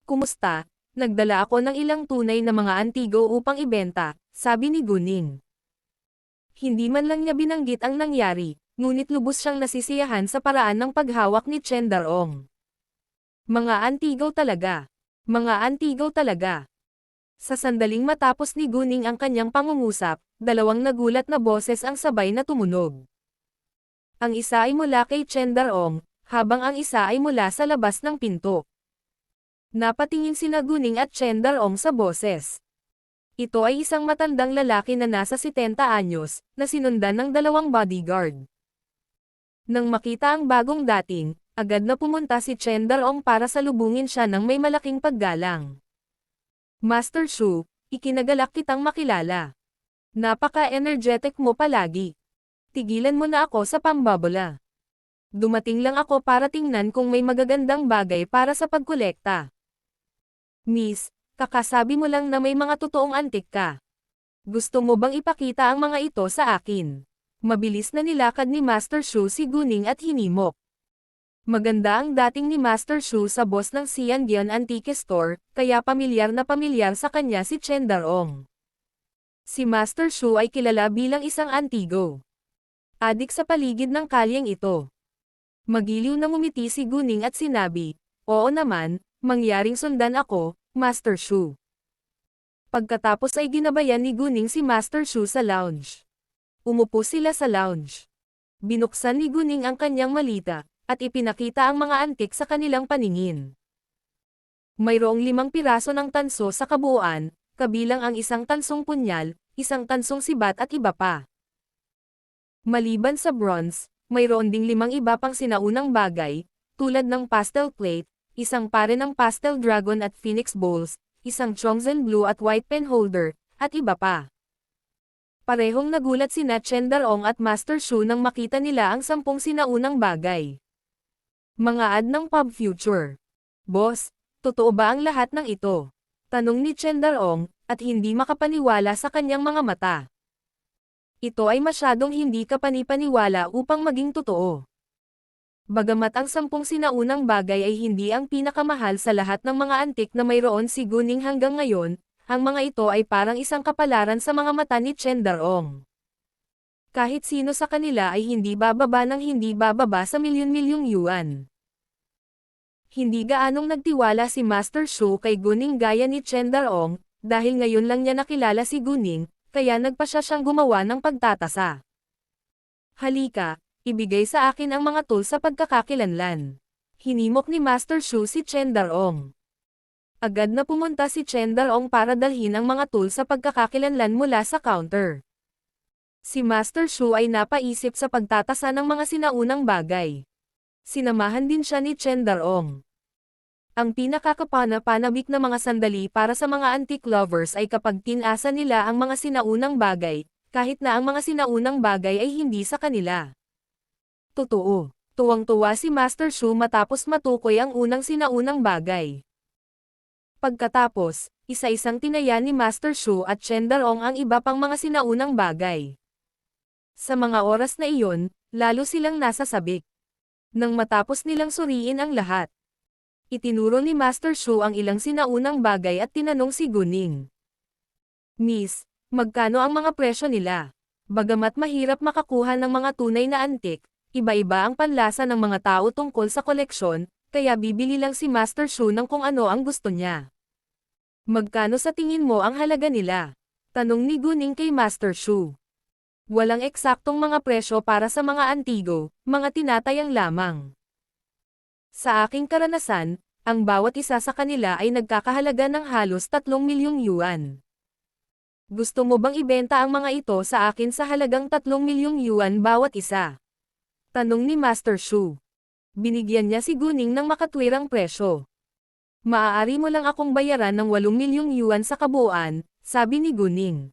Kumusta? Nagdala ako ng ilang tunay na mga antigo upang ibenta, sabi ni Guning. Hindi man lang niya binanggit ang nangyari, ngunit lubos siyang nasisiyahan sa paraan ng paghawak ni Chen Daong. Mga antigo talaga. Mga antigo talaga. Sa sandaling matapos ni Guning ang kanyang pangungusap, dalawang nagulat na boses ang sabay na tumunog. Ang isa ay mula kay Chen Daong, habang ang isa ay mula sa labas ng pinto. Napatingin sina Guning at Chen Daong sa boses. Ito ay isang matandang lalaki na nasa 70 anyos, na sinundan ng dalawang bodyguard. Nang makita ang bagong dating, agad na pumunta si Chen Daong para salubungin siya ng may malaking paggalang. Master Shu, ikinagalak kitang makilala. Napaka-energetic mo palagi. Tigilan mo na ako sa pambabola. Dumating lang ako para tingnan kung may magagandang bagay para sa pagkolekta. Miss, kakasabi mo lang na may mga totoong antik ka. Gusto mo bang ipakita ang mga ito sa akin? Mabilis na nilakad ni Master Shu si Guning at hinimok. Maganda ang dating ni Master Shu sa boss ng Xiangyuan Antique Store, kaya pamilyar na pamilyar sa kanya si Chen Daong. Si Master Shu ay kilala bilang isang antigo. Adik sa paligid ng kalyeng ito. Magiliw na ngumiti si Guning at sinabi, "Oo naman, mangyaring sundan ako, Master Shu." Pagkatapos ay ginabayan ni Guning si Master Shu sa lounge. Umupo sila sa lounge. Binuksan ni Guning ang kanyang malita, at ipinakita ang mga antik sa kanilang paningin. Mayroong 5 piraso ng tanso sa kabuuan, kabilang ang isang tansong punyal, isang tansong sibat at iba pa. Maliban sa bronze, mayroon ding 5 iba pang sinaunang bagay, tulad ng pastel plate, isang pare ng pastel dragon at phoenix bowls, isang Chongzhen blue at white pen holder, at iba pa. Parehong nagulat sina Chen Daong at Master Shu nang makita nila ang 10 sinaunang bagay. Mga ad ng Pub Future. Boss, totoo ba ang lahat ng ito? Tanong ni Chen Daong, at hindi makapaniwala sa kanyang mga mata. Ito ay masyadong hindi kapanipaniwala upang maging totoo. Bagamat ang 10 sinaunang bagay ay hindi ang pinakamahal sa lahat ng mga antik na mayroon si Guning hanggang ngayon, ang mga ito ay parang isang kapalaran sa mga mata ni Chen Daong. Kahit sino sa kanila ay hindi bababa sa milyon-milyong yuan. Hindi gaanong nagtiwala si Master Shu kay Guning gaya ni Chen Daong, dahil ngayon lang niya nakilala si Guning, kaya nagpasya siyang gumawa ng pagtatasa. Halika, ibigay sa akin ang mga tools sa pagkakakilanlan. Hinimok ni Master Shu si Chen Daong. Agad na pumunta si Chen Daong para dalhin ang mga tools sa pagkakakilanlan mula sa counter. Si Master Shu ay napaisip sa pagtatasa ng mga sinaunang bagay. Sinamahan din siya ni Chen Daong. Ang pinakakapana-panabik na mga sandali para sa mga antique lovers ay kapag tinasa nila ang mga sinaunang bagay, kahit na ang mga sinaunang bagay ay hindi sa kanila. Totoo, tuwang-tuwa si Master Shu matapos matukoy ang unang sinaunang bagay. Pagkatapos, isa-isang tinaya ni Master Shu at Chen Daong ang iba pang mga sinaunang bagay. Sa mga oras na iyon, lalo silang nasa sabik. Nang matapos nilang suriin ang lahat, itinuro ni Master Shu ang ilang sinaunang bagay at tinanong si Guning. Miss, magkano ang mga presyo nila? Bagamat mahirap makakuha ng mga tunay na antik, iba-iba ang panlasa ng mga tao tungkol sa koleksyon, kaya bibili lang si Master Shu ng kung ano ang gusto niya. Magkano sa tingin mo ang halaga nila? Tanong ni Guning kay Master Shu. Walang eksaktong mga presyo para sa mga antigo, mga tinatayang lamang. Sa aking karanasan, ang bawat isa sa kanila ay nagkakahalaga ng halos 3 milyong yuan. Gusto mo bang ibenta ang mga ito sa akin sa halagang 3 milyong yuan bawat isa? Tanong ni Master Shu. Binigyan niya si Guning ng makatwirang presyo. Maaari mo lang akong bayaran ng 8 milyong yuan sa kabuuan, sabi ni Guning.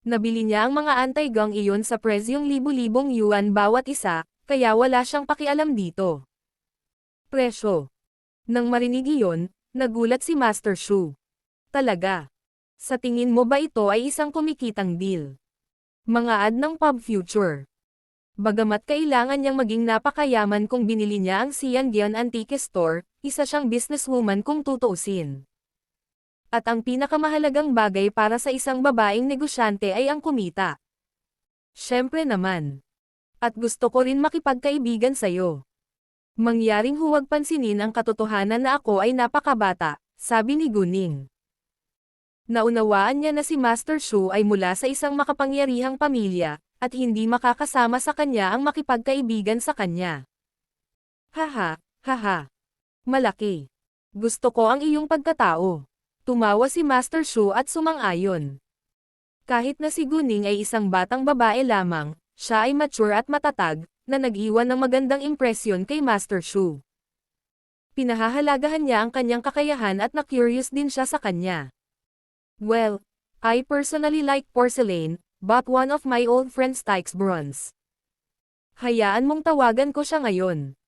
Nabili niya ang mga anti-gong iyon sa presyong libu-libong yuan bawat isa, kaya wala siyang pakialam dito. Presyo. Nang marinig iyon, nagulat si Master Shu. Talaga? Sa tingin mo ba ito ay isang kumikitang deal? Mga ad ng Pub Future. Bagamat kailangan niyang maging napakayaman kung binili niya ang Xiangyan Antique Store, isa siyang businesswoman kung tutuusin. At ang pinakamahalagang bagay para sa isang babaeng negosyante ay ang kumita. Siyempre naman. At gusto ko rin makipagkaibigan sa'yo. Mangyaring huwag pansinin ang katotohanan na ako ay napakabata, sabi ni Guning. Naunawaan niya na si Master Shu ay mula sa isang makapangyarihang pamilya, at hindi makakasama sa kanya ang makipagkaibigan sa kanya. Haha, haha. Malaki. Gusto ko ang iyong pagkatao. Tumawa si Master Shu at sumang-ayon. Kahit na si Guning ay isang batang babae lamang, siya ay mature at matatag, na nag-iwan ng magandang impresyon kay Master Shu. Pinahahalagahan niya ang kanyang kakayahan at na-curious din siya sa kanya. Well, I personally like porcelain, but one of my old friends likes bronze. Hayaan mong tawagan ko siya ngayon.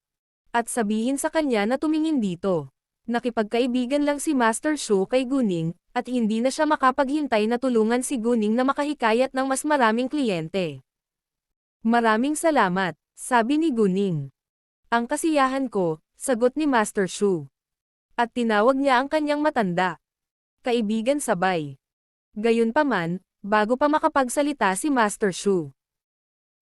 At sabihin sa kanya na tumingin dito. Nakipagkaibigan lang si Master Shu kay Guning, at hindi na siya makapaghintay na tulungan si Guning na makahikayat ng mas maraming kliyente. Maraming salamat, sabi ni Guning. Ang kasiyahan ko, sagot ni Master Shu. At tinawag niya ang kanyang matanda. Kaibigan sabay. Gayunpaman, bago pa makapagsalita si Master Shu.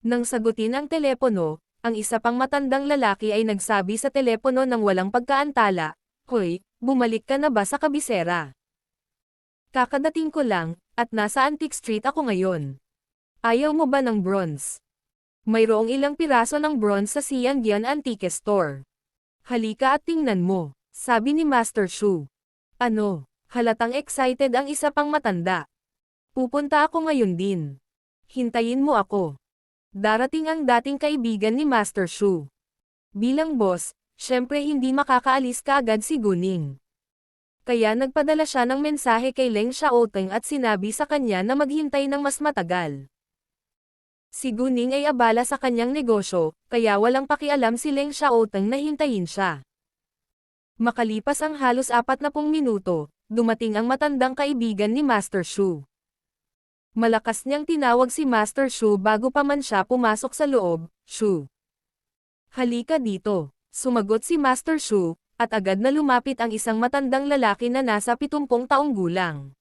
Nang sagutin ang telepono, ang isa pang matandang lalaki ay nagsabi sa telepono ng walang pagkaantala, "Hoy, bumalik ka na ba sa kabisera? Kakadating ko lang, at nasa Antique Street ako ngayon. Ayaw mo ba ng bronze? Mayroong ilang piraso ng bronze sa Xiangyan Antique Store. Halika at tingnan mo," sabi ni Master Shu. Ano? Halatang excited ang isa pang matanda. Pupunta ako ngayon din. Hintayin mo ako. Darating ang dating kaibigan ni Master Shu. Bilang boss, syempre hindi makakaalis kaagad si Guning. Kaya nagpadala siya ng mensahe kay Leng Xiaoteng at sinabi sa kanya na maghintay ng mas matagal. Si Guning ay abala sa kanyang negosyo, kaya walang pakialam si Leng Xiaoteng na hintayin siya. Makalipas ang halos 40 minuto, dumating ang matandang kaibigan ni Master Shu. Malakas niyang tinawag si Master Shu bago pa man siya pumasok sa loob. "Shu. Halika dito," sumagot si Master Shu, at agad na lumapit ang isang matandang lalaki na nasa 70 taong gulang.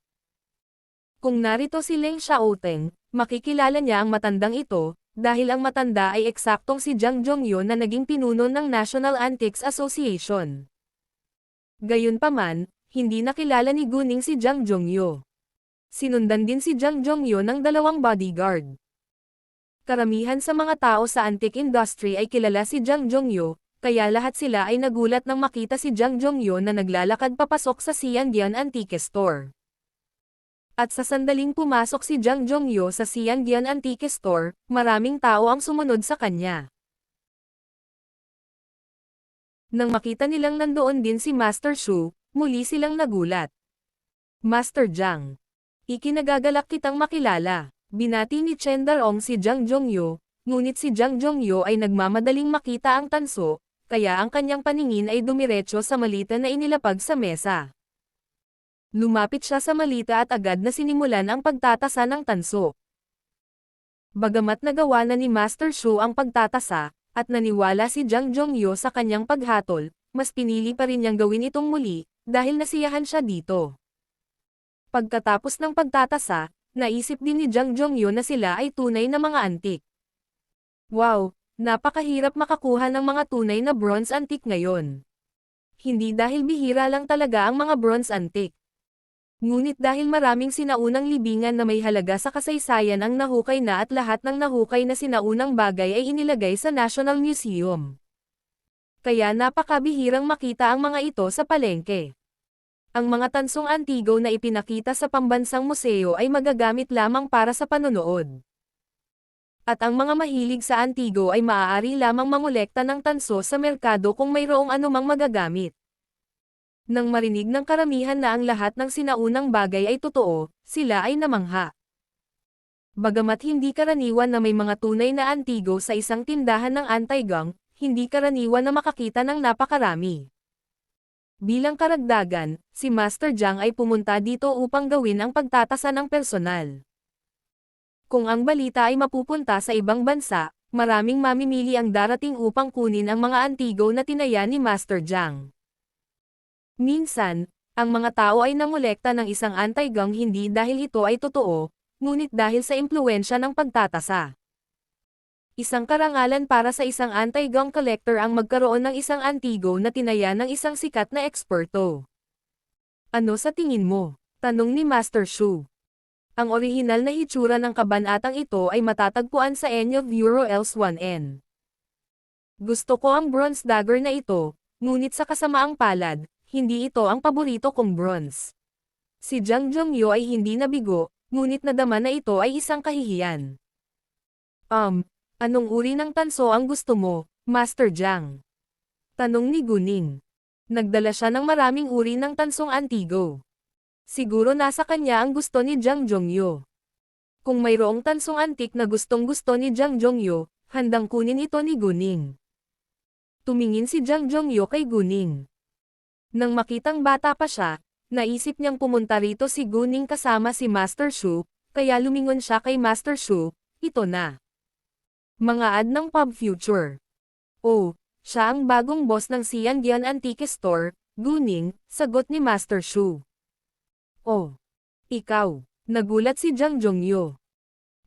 Kung narito si Leng Xiaoteng, makikilala niya ang matandang ito, dahil ang matanda ay eksaktong si Zhang Zhongyo na naging pinuno ng National Antiques Association. Gayunpaman, hindi nakilala ni Guning si Zhang Zhongyo. Sinundan din si Zhang Zhongyo ng 2 bodyguard. Karamihan sa mga tao sa antique industry ay kilala si Zhang Zhongyo, kaya lahat sila ay nagulat nang makita si Zhang Zhongyo na naglalakad papasok sa Xiangyan Antique Store. At sa sandaling pumasok si Zhang Zhongyo sa Xiangyan Antique Store, maraming tao ang sumunod sa kanya. Nang makita nilang nandoon din si Master Shu, muli silang nagulat. Master Zhang, ikinagagalak kitang makilala. Binati ni Chen Darong si Zhang Zhongyo, ngunit si Zhang Zhongyo ay nagmamadaling makita ang tanso, kaya ang kanyang paningin ay dumiretso sa malita na inilapag sa mesa. Lumapit siya sa malita at agad na sinimulan ang pagtatasa ng tanso. Bagamat nagawa na ni Master Shu ang pagtatasa, at naniwala si Zhang Zhongyo sa kanyang paghatol, mas pinili pa rin niyang gawin itong muli, dahil nasiyahan siya dito. Pagkatapos ng pagtatasa, naisip din ni Zhang Zhongyo na sila ay tunay na mga antik. Wow, napakahirap makakuha ng mga tunay na bronze antique ngayon. Hindi dahil bihira lang talaga ang mga bronze antique. Ngunit dahil maraming sinaunang libingan na may halaga sa kasaysayan ang nahukay na at lahat ng nahukay na sinaunang bagay ay inilagay sa National Museum. Kaya napakabihirang makita ang mga ito sa palengke. Ang mga tansong antigo na ipinakita sa pambansang museo ay magagamit lamang para sa panonood. At ang mga mahilig sa antigo ay maaari lamang mangolekta ng tanso sa merkado kung mayroong anumang magagamit. Nang marinig ng karamihan na ang lahat ng sinaunang bagay ay totoo, sila ay namangha. Bagamat hindi karaniwan na may mga tunay na antigo sa isang tindahan ng anti-gang, hindi karaniwan na makakita ng napakarami. Bilang karagdagan, si Master Zhang ay pumunta dito upang gawin ang pagtatasa ng personal. Kung ang balita ay mapupunta sa ibang bansa, maraming mamimili ang darating upang kunin ang mga antigo na tinaya ni Master Zhang. Minsan, ang mga tao ay nangolekta ng isang anti-gang hindi dahil ito ay totoo, ngunit dahil sa impluwensya ng pagtatasa. Isang karangalan para sa isang anti-gang collector ang magkaroon ng isang antigo na tinaya ng isang sikat na eksperto. Ano sa tingin mo? Tanong ni Master Shu. Ang orihinal na hitsura ng kabanatang ito ay matatagpuan sa Enyo Bureau Els1N. Gusto ko ang bronze dagger na ito, ngunit sa kasamaang palad, hindi ito ang paborito kong bronze. Si Zhang Zhongyo ay hindi nabigo, ngunit nadama na ito ay isang kahihiyan. Anong uri ng tanso ang gusto mo, Master Zhang? Tanong ni Guning. Nagdala siya ng maraming uri ng tansong antigo. Siguro nasa kanya ang gusto ni Zhang Zhongyo. Kung mayroong tansong antik na gustong-gusto ni Zhang Zhongyo, handang kunin ito ni Guning. Tumingin si Zhang Zhongyo kay Guning. Nang makitang bata pa siya, naisip niyang pumunta rito si Guning kasama si Master Shu, kaya lumingon siya kay Master Shu, ito na. Mga ad ng Pub Future. Oh, siya ang bagong boss ng Xiangyan Antique Store, Guning, sagot ni Master Shu. Oh, ikaw. Nagulat si Zhang Zhongyo.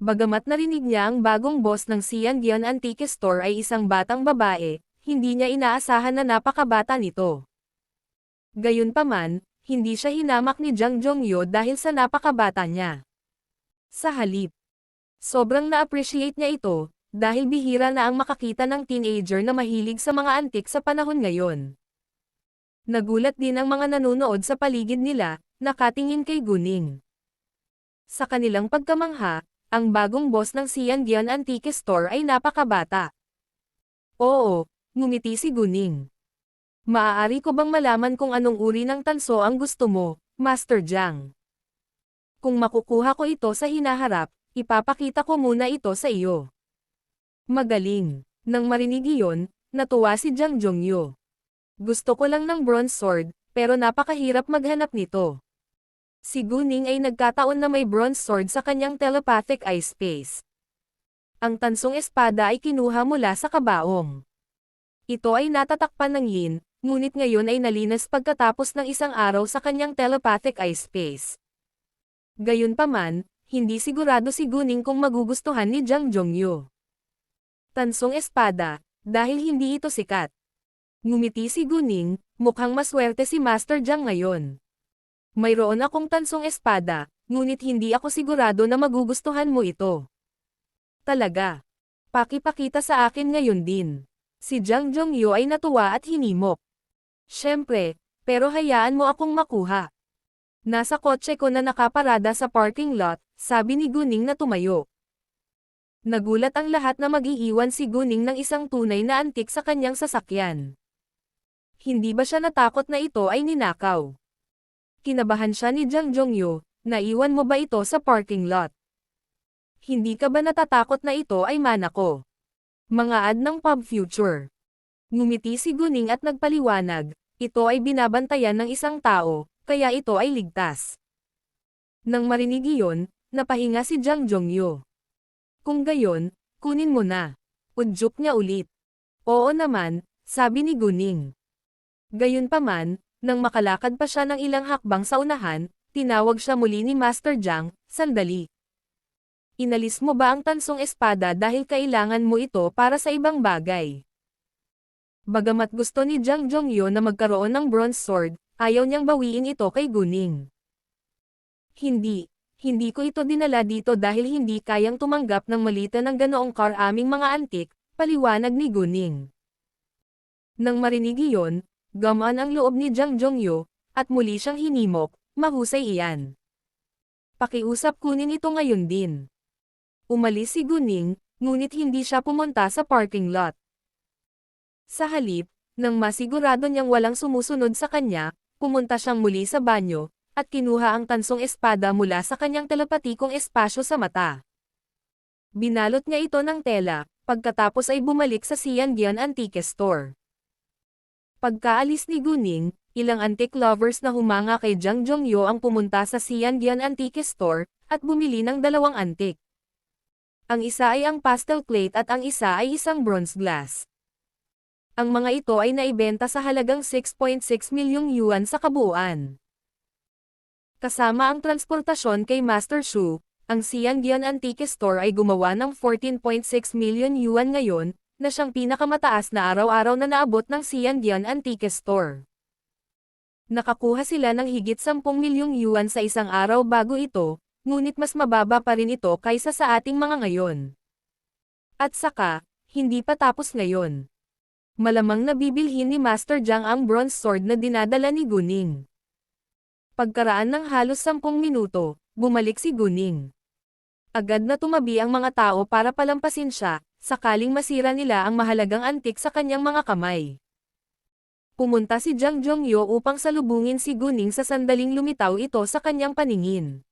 Bagamat narinig niya ang bagong boss ng Xiangyan Antique Store ay isang batang babae, hindi niya inaasahan na napakabata nito. Gayunpaman, hindi siya hinamak ni Zhang Zhongyo dahil sa napakabata niya. Sa halip, sobrang na-appreciate niya ito, dahil bihira na ang makakita ng teenager na mahilig sa mga antik sa panahon ngayon. Nagulat din ang mga nanonood sa paligid nila, nakatingin kay Guning. Sa kanilang pagkamangha, ang bagong boss ng Xiangyan Antique Store ay napakabata. Oo, ngumiti si Guning. Maaari ko bang malaman kung anong uri ng tanso ang gusto mo, Master Zhang? Kung makukuha ko ito sa hinaharap, ipapakita ko muna ito sa iyo. Magaling. Nang marinig iyon, natuwa si Zhang Zhongyo. Gusto ko lang ng bronze sword, pero napakahirap maghanap nito. Si Guning ay nagkataon na may bronze sword sa kanyang telepathic eye space. Ang tansong espada ay kinuha mula sa kabaong. Ito ay natatakpan ng yin, ngunit ngayon ay nalinas pagkatapos ng isang araw sa kanyang telepathic eye space. Gayunpaman, hindi sigurado si Guning kung magugustuhan ni Jang Jongyo. Tansong espada, dahil hindi ito sikat. Ngumiti si Guning, mukhang maswerte si Master Jang ngayon. Mayroon akong tansong espada, ngunit hindi ako sigurado na magugustuhan mo ito. Talaga. Pakipakita sa akin ngayon din. Si Jang Jongyo ay natuwa at hinimok. Siyempre, pero hayaan mo akong makuha. Nasa kotse ko na nakaparada sa parking lot, sabi ni Guning na tumayo. Nagulat ang lahat na mag-iiwan si Guning ng isang tunay na antik sa kanyang sasakyan. Hindi ba siya natakot na ito ay ninakaw? Kinabahan siya ni Jang Jongyo, naiwan mo ba ito sa parking lot? Hindi ka ba natatakot na ito ay mana ko? Mga ad ng Pub Future. Ngumiti si Guning at nagpaliwanag, ito ay binabantayan ng isang tao, kaya ito ay ligtas. Nang marinig iyon, napahinga si Jang Jongyo. Kung gayon, kunin mo na. Udyok niya ulit. Oo naman, sabi ni Guning. Gayunpaman, nang makalakad pa siya ng ilang hakbang sa unahan, tinawag siya muli ni Master Jang, sandali. Inalis mo ba ang tansong espada dahil kailangan mo ito para sa ibang bagay? Bagamat gusto ni Jang Jongyo na magkaroon ng bronze sword, ayaw niyang bawiin ito kay Guning. Hindi ko ito dinala dito dahil hindi kayang tumanggap ng malita ng ganoong car aming mga antik, paliwanag ni Guning. Nang marinig iyon, gamaan ang loob ni Jang Jongyo, at muli siyang hinimok, mahusay iyan. Pakiusap kunin ito ngayon din. Umalis si Guning, ngunit hindi siya pumunta sa parking lot. Sa halip, nang masigurado niyang walang sumusunod sa kanya, pumunta siyang muli sa banyo, at kinuha ang tansong espada mula sa kanyang telepatikong espasyo sa mata. Binalot niya ito ng tela, pagkatapos ay bumalik sa Xiangyan Antique Store. Pagkaalis ni Guning, ilang antique lovers na humanga kay Jang Jongyo ang pumunta sa Xiangyan Antique Store, at bumili ng dalawang antique. Ang isa ay ang pastel plate at ang isa ay isang bronze glass. Ang mga ito ay naibenta sa halagang 6.6 milyong yuan sa kabuuan. Kasama ang transportasyon kay Master Shu, ang Xiangyan Antique Store ay gumawa ng 14.6 million yuan ngayon, na siyang pinakamataas na araw-araw na naabot ng Xiangyan Antique Store. Nakakuha sila ng higit 10 milyong yuan sa isang araw bago ito, ngunit mas mababa pa rin ito kaysa sa ating mga ngayon. At saka, hindi pa tapos ngayon. Malamang nabibilhin ni Master Jang ang bronze sword na dinadala ni Guning. Pagkaraan ng halos 10 minuto, bumalik si Guning. Agad na tumabi ang mga tao para palampasin siya, sakaling masira nila ang mahalagang antik sa kanyang mga kamay. Pumunta si Jang Jongyo upang salubungin si Guning sa sandaling lumitaw ito sa kanyang paningin.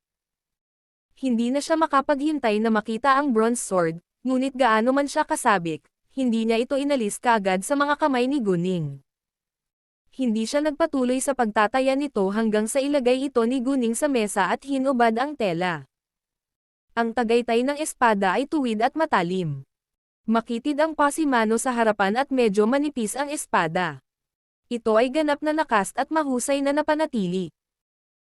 Hindi na siya makapaghintay na makita ang bronze sword, ngunit gaano man siya kasabik, hindi niya ito inalis kaagad sa mga kamay ni Guning. Hindi siya nagpatuloy sa pagtataya nito hanggang sa ilagay ito ni Guning sa mesa at hinubad ang tela. Ang tagaytay ng espada ay tuwid at matalim. Makitid ang pasimano sa harapan at medyo manipis ang espada. Ito ay ganap na nakast at mahusay na napanatili.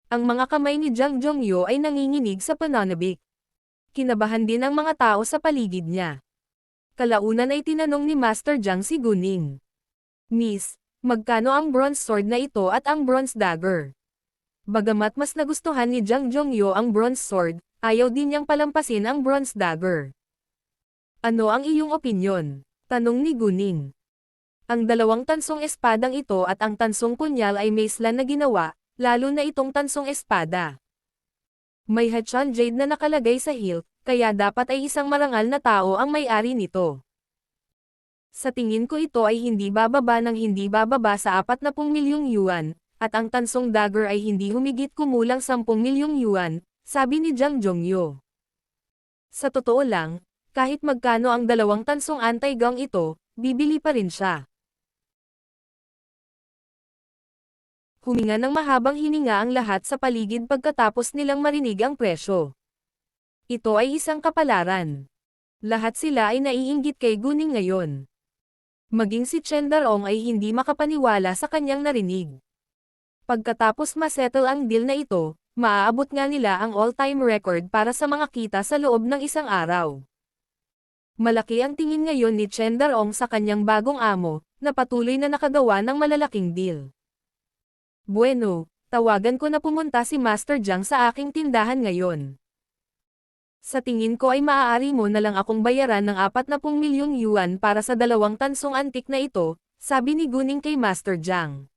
Ang mga kamay ni Jang Jongyo ay nanginginig sa pananabik. Kinabahan din ang mga tao sa paligid niya. Kalaunan ay tinanong ni Master Jang si Guning. Miss, magkano ang bronze sword na ito at ang bronze dagger? Bagamat mas nagustuhan ni Jang Jongyo ang bronze sword, ayaw din niyang palampasin ang bronze dagger. Ano ang iyong opinyon? Tanong ni Guning. Ang dalawang tansong espadang ito at ang tansong punyal ay maislan na ginawa, lalo na itong tansong espada. May Hachan Jade na nakalagay sa hilt, kaya dapat ay isang marangal na tao ang may-ari nito. Sa tingin ko ito ay hindi bababa sa 40 milyong yuan, at ang tansong dagger ay hindi humigit kumulang 10 milyong yuan, sabi ni Jang Jongyo. Sa totoo lang, kahit magkano ang dalawang tansong anti-gong ito, bibili pa rin siya. Huminga ng mahabang hininga ang lahat sa paligid pagkatapos nilang marinig ang presyo. Ito ay isang kapalaran. Lahat sila ay naiinggit kay Guning ngayon. Maging si Chen Darong ay hindi makapaniwala sa kanyang narinig. Pagkatapos masettle ang deal na ito, maaabot nga nila ang all-time record para sa mga kita sa loob ng isang araw. Malaki ang tingin ngayon ni Chen Daong sa kanyang bagong amo, na patuloy na nakagawa ng malalaking deal. Bueno, tawagan ko na pumunta si Master Jiang sa aking tindahan ngayon. Sa tingin ko ay maaari mo na lang akong bayaran ng 40 milyong yuan para sa 2 tansong antik na ito, sabi ni Guning kay Master Jiang.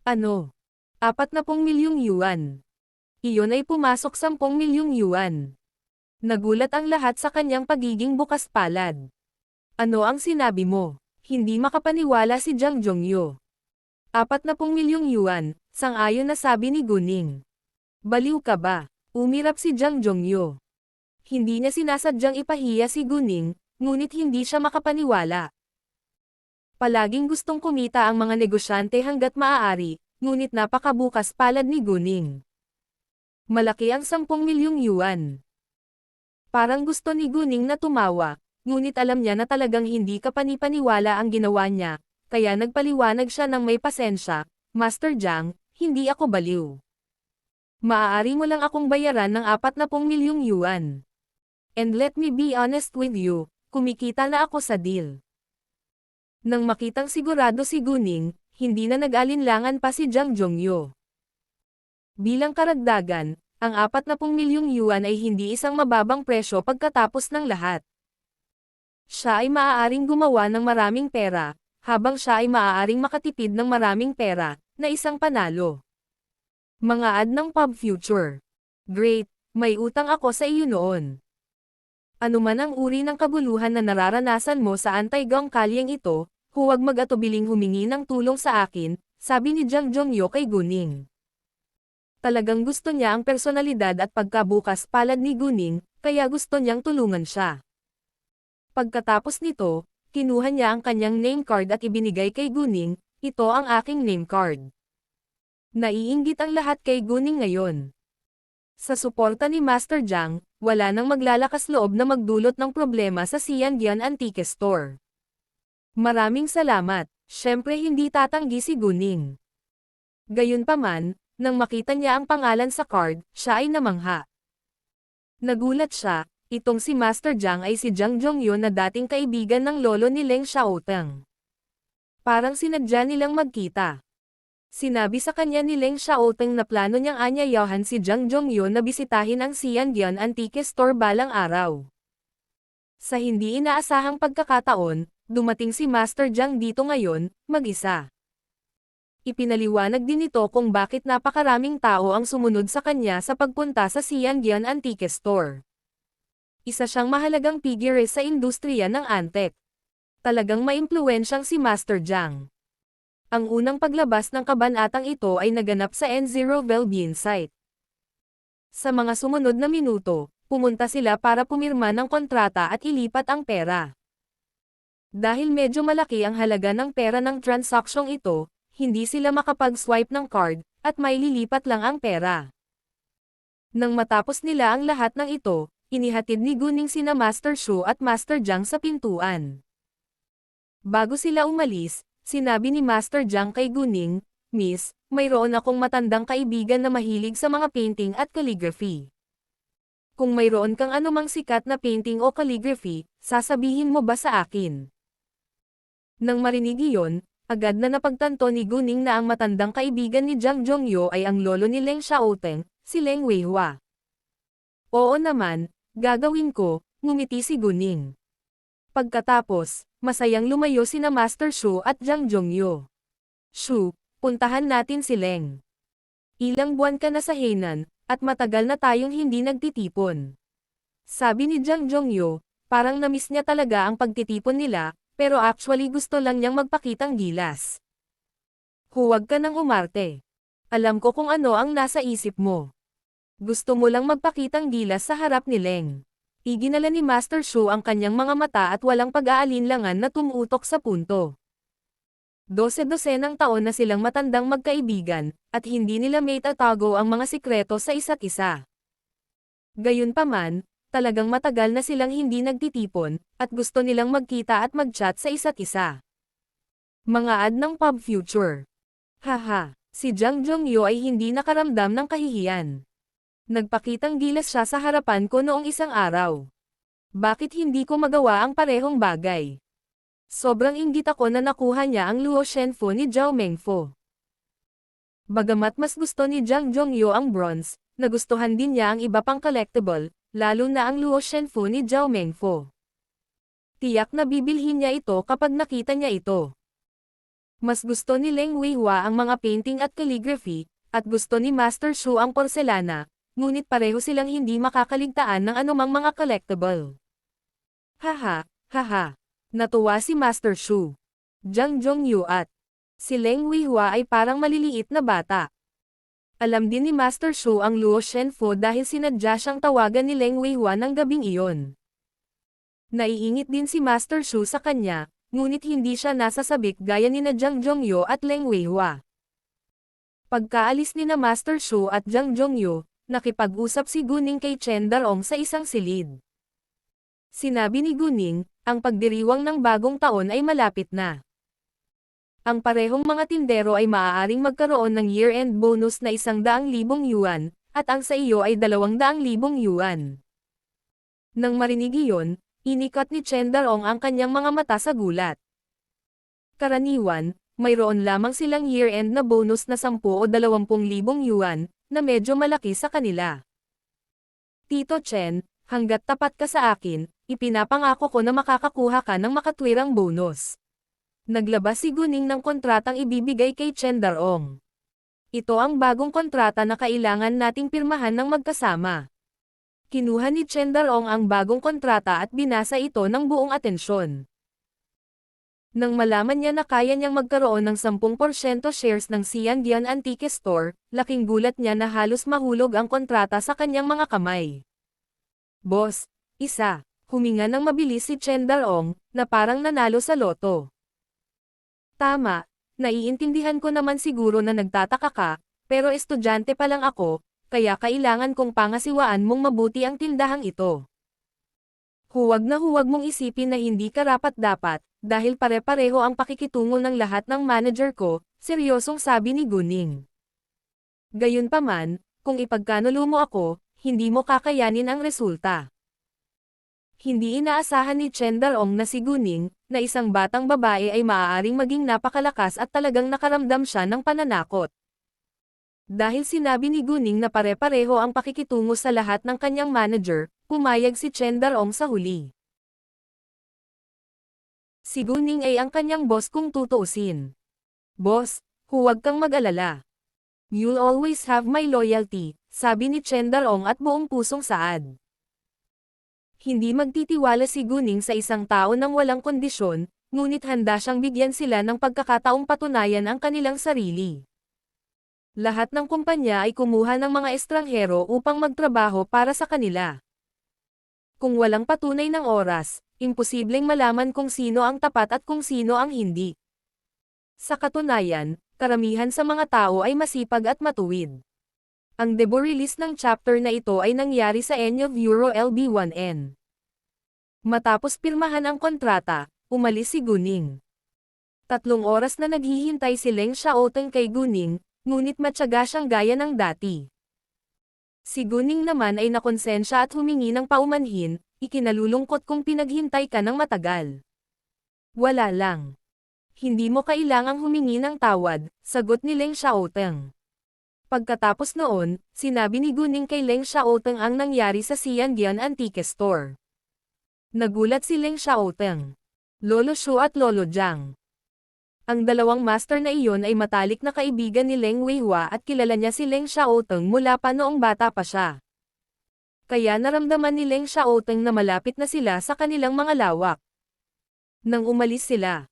Ano? 40 milyong yuan. Iyon ay pumasok 10 milyong yuan. Nagulat ang lahat sa kanyang pagiging bukas palad. Ano ang sinabi mo? Hindi makapaniwala si Jiang Zhongyu. 40 milyong yuan, sang-ayon na sabi ni Guning. Baliw ka ba? Umirap si Jiang Zhongyu. Hindi niya sinasadyang ipahiya si Guning, ngunit hindi siya makapaniwala. Palaging gustong kumita ang mga negosyante hanggat maaari, ngunit napakabukas palad ni Guning. Malaki ang 10 milyong yuan. Parang gusto ni Guning na tumawa, ngunit alam niya na talagang hindi kapanipaniwala ang ginawa niya, kaya nagpaliwanag siya ng may pasensya, Master Jiang, hindi ako baliw. Maaari mo lang akong bayaran ng 40 milyong yuan. And let me be honest with you, kumikita na ako sa deal. Nang makitang sigurado si Guning, hindi na nag-alinlangan pa si Jiang Zhongyu. Bilang karagdagan, ang 40 milyong yuan ay hindi isang mababang presyo pagkatapos ng lahat. Siya ay maaaring gumawa ng maraming pera, habang siya ay maaaring makatipid ng maraming pera, na isang panalo. Mga ad ng Pub Future. Great, may utang ako sa iyo noon. Ano man ang uri ng kabuluhan na nararanasan mo sa anti-gang kalyeng ito, huwag mag-atubiling humingi ng tulong sa akin, sabi ni Jiang Zhongyu kay Guning. Talagang gusto niya ang personalidad at pagkabukas palad ni Guning, kaya gusto niyang tulungan siya. Pagkatapos nito, kinuha niya ang kanyang name card at ibinigay kay Guning, ito ang aking name card. Naiinggit ang lahat kay Guning ngayon. Sa suporta ni Master Jiang, wala nang maglalakas loob na magdulot ng problema sa Xiangyan Antique Store. Maraming salamat, syempre hindi tatanggi si Guning. Gayunpaman, nang makita niya ang pangalan sa card, siya ay namangha. Nagulat siya, itong si Master Jiang ay si Jiang Zhongyu na dating kaibigan ng lolo ni Leng Xiaoteng. Parang sinadya nilang magkita. Sinabi sa kanya ni Leng Xiaoteng na plano niyang anyayahan si Jiang Zhongyu na bisitahin ang Xiangyan Antique Store balang araw. Sa hindi inaasahang pagkakataon, dumating si Master Jiang dito ngayon, mag-isa. Ipinaliwanag din ito kung bakit napakaraming tao ang sumunod sa kanya sa pagpunta sa Xiangyan Antique Store. Isa siyang mahalagang figure sa industriya ng antique. Talagang maimpluwensyang si Master Jiang. Ang unang paglabas ng kabanatang ito ay naganap sa N0 Velbian site. Sa mga sumunod na minuto, pumunta sila para pumirma ng kontrata at ilipat ang pera. Dahil medyo malaki ang halaga ng pera ng transaksyong ito, hindi sila makapag-swipe ng card, at may lilipat lang ang pera. Nang matapos nila ang lahat ng ito, inihatid ni Guning sina Master Shu at Master Jiang sa pintuan. Bago sila umalis, sinabi ni Master Jiang kay Guning, Miss, mayroon akong matandang kaibigan na mahilig sa mga painting at calligraphy. Kung mayroon kang anumang sikat na painting o calligraphy, sasabihin mo ba sa akin? Nang marinig iyon, agad na napagtanto ni Guning na ang matandang kaibigan ni Jiang Zhongyu ay ang lolo ni Leng Xiaoteng, si Leng Weihua. Oo naman, gagawin ko, ngumiti si Guning. Pagkatapos, masayang lumayo sina Master Shu at Jiang Zhongyu. Shu, puntahan natin si Leng. Ilang buwan ka na sa Hainan, at matagal na tayong hindi nagtitipon. Sabi ni Jiang Zhongyu, parang namiss niya talaga ang pagtitipon nila, pero actually gusto lang niyang magpakitang gilas. Huwag ka nang umarte. Alam ko kung ano ang nasa isip mo. Gusto mo lang magpakitang gilas sa harap ni Leng. Iginala ni Master Shu ang kanyang mga mata at walang pag-aalinlangan na tumutok sa punto. 12-12 taon na silang matandang magkaibigan, at hindi nila maitatago ang mga sikreto sa isa't isa. Gayunpaman, talagang matagal na silang hindi nagtitipon, at gusto nilang magkita at mag-chat sa isa't isa. Mga ad ng Pub Future. Haha, Si Jang Jongyo ay hindi nakaramdam ng kahihiyan. Nagpakitang gilas siya sa harapan ko noong isang araw. Bakit hindi ko magawa ang parehong bagay? Sobrang inggit ako na nakuha niya ang Luo Shenfu ni Zhao Mengfo. Bagamat mas gusto ni Jang Jongyo ang bronze, nagustuhan din niya ang iba pang collectible, lalo na ang Luo Shenfu ni Zhao Mengfo. Tiyak na bibilhin niya ito kapag nakita niya ito. Mas gusto ni Leng Weihua ang mga painting at calligraphy, at gusto ni Master Shu ang porselana, ngunit pareho silang hindi makakaligtaan ng anumang mga collectible. Haha, haha. Natuwa si Master Shu. Jang Jongyu at si Leng Weihua ay parang maliliit na bata. Alam din ni Master Shu ang Luo Shenfu dahil sinadya siyang tawagan ni Leng Weihua ng gabing iyon. Naiingit din si Master Shu sa kanya, ngunit hindi siya nasasabik gaya ni na Jang Jongyo at Leng Weihua. Pagkaalis ni na Master Shu at Jang Jongyo, nakipag-usap si Guning kay Chen Darong sa isang silid. Sinabi ni Guning, ang pagdiriwang ng bagong taon ay malapit na. Ang parehong mga tindero ay maaaring magkaroon ng year-end bonus na 100,000 yuan, at ang sa iyo ay 200,000 yuan. Nang marinig iyon, inikat ni Chen Darong ang kanyang mga mata sa gulat. Karaniwan, mayroon lamang silang year-end na bonus na 10 o 20,000 yuan, na medyo malaki sa kanila. Tito Chen, hanggat tapat ka sa akin, ipinapangako ko na makakakuha ka ng makatwirang bonus. Naglabas si Guning ng kontratang ibibigay kay Chen Darong. Ito ang bagong kontrata na kailangan nating pirmahan ng magkasama. Kinuha ni Chen Darong ang bagong kontrata at binasa ito ng buong atensyon. Nang malaman niya na kaya niyang magkaroon ng 10% shares ng Xiandian Antique Store, laking gulat niya na halos mahulog ang kontrata sa kanyang mga kamay. Boss, isa, huminga ng mabilis si Chen Darong, na parang nanalo sa loto. Tama, naiintindihan ko naman siguro na nagtataka ka, pero estudyante pa lang ako, kaya kailangan kong pangasiwaan mong mabuti ang tindahang ito. Huwag mong isipin na hindi karapat-dapat, dahil pare-pareho ang pakikitungo ng lahat ng manager ko, seryosong sabi ni Guning. Gayunpaman, kung ipagkanulo mo ako, hindi mo kakayanin ang resulta. Hindi inaasahan ni Chen Darong na si Guning, na isang batang babae ay maaaring maging napakalakas at talagang nakaramdam siya ng pananakot. Dahil sinabi ni Guning na pare-pareho ang pakikitungo sa lahat ng kanyang manager, pumayag si Chen Darong sa huli. Si Guning ay ang kanyang boss kung tutuusin. Boss, huwag kang mag-alala. You'll always have my loyalty, sabi ni Chen Darong at buong pusong saad. Hindi magtitiwala si Guning sa isang tao nang walang kondisyon, ngunit handa siyang bigyan sila ng pagkakataong patunayan ang kanilang sarili. Lahat ng kumpanya ay kumuha ng mga estranghero upang magtrabaho para sa kanila. Kung walang patunay ng oras, imposibleng malaman kung sino ang tapat at kung sino ang hindi. Sa katunayan, karamihan sa mga tao ay masipag at matuwid. Ang debut release ng chapter na ito ay nangyari sa end of Euro LB1N. Matapos pirmahan ang kontrata, umalis si Guning. 3 oras na naghihintay si Leng Xiaoteng kay Guning, ngunit matyaga siyang gaya ng dati. Si Guning naman ay nakonsensya at humingi ng paumanhin, ikinalulungkot kung pinaghintay ka ng matagal. Wala lang. Hindi mo kailangang humingi ng tawad, sagot ni Leng Xiaoteng. Pagkatapos noon, sinabi ni Guning kay Leng Xiaoteng ang nangyari sa Xiandian Antique Store. Nagulat si Leng Xiaoteng. Lolo Shu at Lolo Jiang. Ang dalawang master na iyon ay matalik na kaibigan ni Leng Weihua at kilala niya si Leng Xiaoteng mula pa noong bata pa siya. Kaya naramdaman ni Leng Xiaoteng na malapit na sila sa kanilang mga lawak. Nang umalis sila,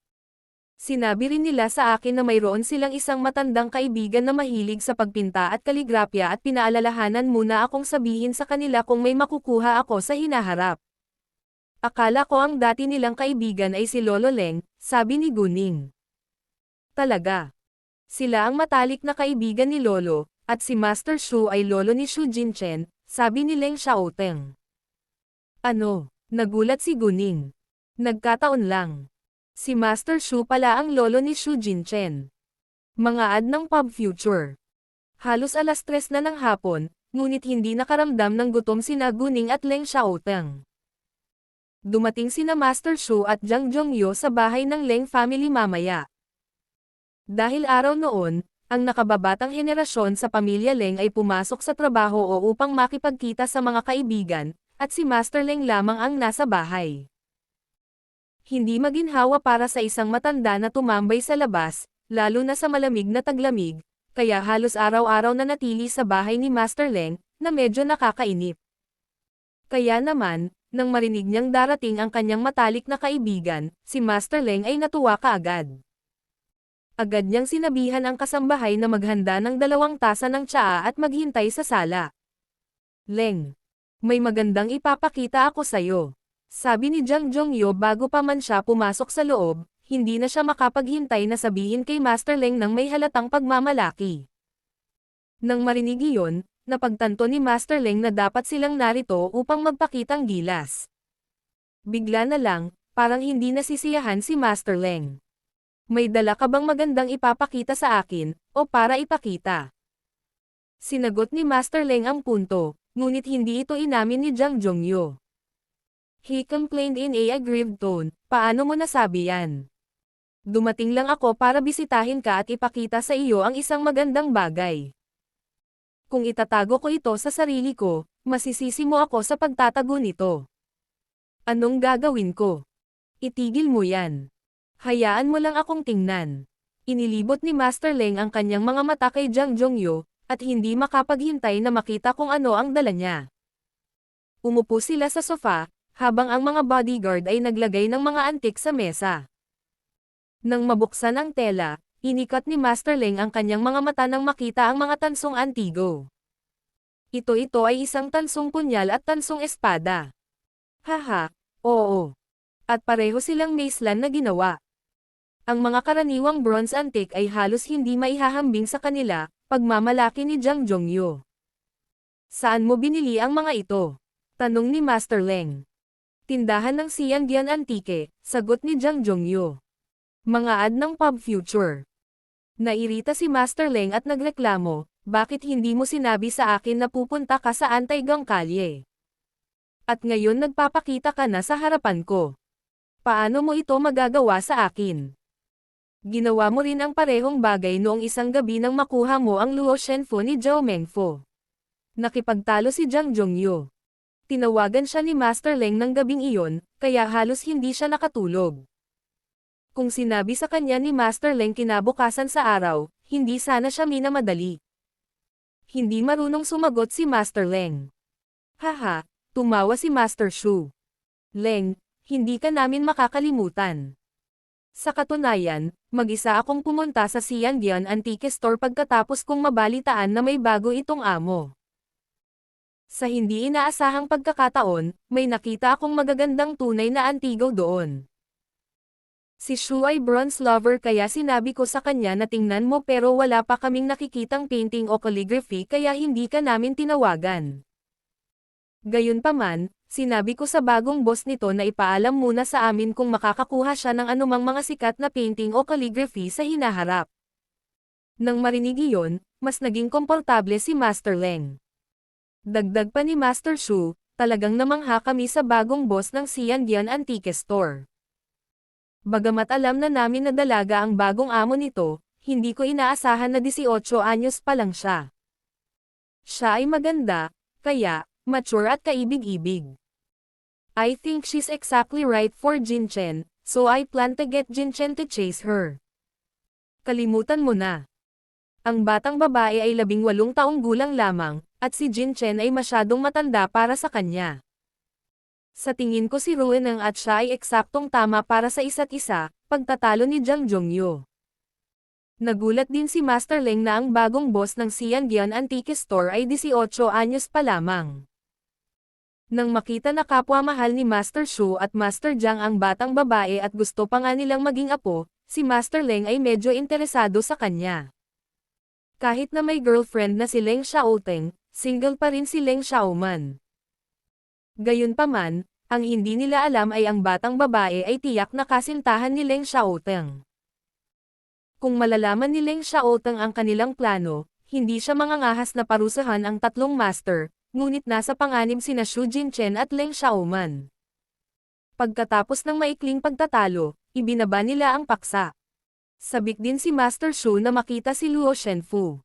sinabi rin nila sa akin na mayroon silang isang matandang kaibigan na mahilig sa pagpinta at kaligrapya at pinaalalahanan muna akong sabihin sa kanila kung may makukuha ako sa hinaharap. Akala ko ang dati nilang kaibigan ay si Lolo Leng, sabi ni Guning. Talaga. Sila ang matalik na kaibigan ni Lolo, at si Master Shu ay lolo ni Shu Jinchen, sabi ni Leng Xiaoteng. Ano? Nagulat si Guning. Nagkataon lang. Si Master Shu pala ang lolo ni Shu Jinchen. Mga ad ng Pub Future. Halos alas 3 na ng hapon, ngunit hindi nakaramdam ng gutom sina Guning at Leng Xiaoteng. Dumating sina Master Shu at Zhang Zhongyo sa bahay ng Leng family mamaya. Dahil araw noon, ang nakababatang henerasyon sa pamilya Leng ay pumasok sa trabaho o upang makipagkita sa mga kaibigan, at si Master Leng lamang ang nasa bahay. Hindi maginhawa para sa isang matanda na tumambay sa labas, lalo na sa malamig na taglamig, kaya halos araw-araw na natili sa bahay ni Master Leng, na medyo nakakainip. Kaya naman, nang marinig niyang darating ang kanyang matalik na kaibigan, si Master Leng ay natuwa kaagad. Agad niyang sinabihan ang kasambahay na maghanda ng 2 tasa ng tsaa at maghintay sa sala. Leng, may magandang ipapakita ako sa'yo. Sabi ni Zhang Zhongyo bago pa man siya pumasok sa loob, hindi na siya makapaghintay na sabihin kay Master Leng ng may halatang pagmamalaki. Nang marinig iyon, napagtanto ni Master Leng na dapat silang narito upang magpakitang gilas. Bigla na lang, parang hindi nasisiyahan si Master Leng. May dala ka bang magandang ipapakita sa akin, o para ipakita? Sinagot ni Master Leng ang punto, ngunit hindi ito inamin ni Zhang Zhongyo. He complained in a aggrieved tone, paano mo nasabi yan? Dumating lang ako para bisitahin ka at ipakita sa iyo ang isang magandang bagay. Kung itatago ko ito sa sarili ko, masisisi mo ako sa pagtatago nito. Anong gagawin ko? Itigil mo yan. Hayaan mo lang akong tingnan. Inilibot ni Master Leng ang kanyang mga mata kay Zhang Zhongyo, at hindi makapaghintay na makita kung ano ang dala niya. Umupo sila sa sofa, habang ang mga bodyguard ay naglagay ng mga antik sa mesa. Nang mabuksan ang tela, inikat ni Master Leng ang kanyang mga mata nang makita ang mga tansong antigo. Ito ay isang tansong punyal at tansong espada. Haha, oo. At pareho silang macelan na ginawa. Ang mga karaniwang bronze antique ay halos hindi maihahambing sa kanila, pagmamalaki ni Zhang Zhongyo. Saan mo binili ang mga ito? Tanong ni Master Leng. Tindahan ng Xiangyan Antique, sagot ni Zhang Zhongyo. Mga ad ng Pub Future. Nairita si Master Leng at nagreklamo, bakit hindi mo sinabi sa akin na pupunta ka sa Antaygang Kalye? At ngayon nagpapakita ka na sa harapan ko. Paano mo ito magagawa sa akin? Ginawa mo rin ang parehong bagay noong isang gabi nang makuha mo ang Luo Shenfu ni Zhao Mengfu. Nakipagtalo si Zhang Zhongyo. Tinawagan siya ni Master Leng ng gabing iyon, kaya halos hindi siya nakatulog. Kung sinabi sa kanya ni Master Leng kinabukasan sa araw, hindi sana siya minamadali. Hindi marunong sumagot si Master Leng. Haha, tumawa si Master Shu. Leng, hindi ka namin makakalimutan. Sa katunayan, mag-isa akong pumunta sa Xiangyan Antique Store pagkatapos kong mabalitaan na may bago itong amo. Sa hindi inaasahang pagkakataon, may nakita akong magagandang tunay na antigo doon. Si Shu ay bronze lover kaya sinabi ko sa kanya na tingnan mo pero wala pa kaming nakikitang painting o calligraphy kaya hindi ka namin tinawagan. Gayunpaman, sinabi ko sa bagong boss nito na ipaalam muna sa amin kung makakakuha siya ng anumang mga sikat na painting o calligraphy sa hinaharap. Nang marinig iyon, mas naging komportable si Master Leng. Dagdag pa ni Master Shu, talagang namangha kami sa bagong boss ng Xiangyan Antique Store. Bagamat alam na namin na dalaga ang bagong amo nito, hindi ko inaasahan na 18 anyos pa lang siya. Siya ay maganda, kaya, mature at kaibig-ibig. I think she's exactly right for Jin Chen, so I plan to get Jin Chen to chase her. Kalimutan mo na. Ang batang babae ay 18 taong gulang lamang, at si Jin Chen ay masyadong matanda para sa kanya. Sa tingin ko si Ruin Ng at siya ay eksaktong tama para sa isa't isa, pagtatalo ni Zhang Zhongyo. Nagulat din si Master Leng na ang bagong boss ng Xiangyan Antique Store ay 18 anyos pa lamang. Nang makita na kapwa mahal ni Master Shu at Master Zhang ang batang babae at gusto pa nga nilang maging apo, si Master Leng ay medyo interesado sa kanya. Kahit na may girlfriend na si Leng Xiaoteng, single pa rin si Leng Xiaoman. Gayunpaman, ang hindi nila alam ay ang batang babae ay tiyak na kasintahan ni Leng Xiaoteng. Kung malalaman ni Leng Xiaoteng ang kanilang plano, hindi siya mangangahas na parusahan ang tatlong master, ngunit nasa panganib sina Xu Jinchen at Leng Xiaoman. Pagkatapos ng maikling pagtatalo, ibinaba nila ang paksa. Sabik din si Master Xu na makita si Luo Shenfu.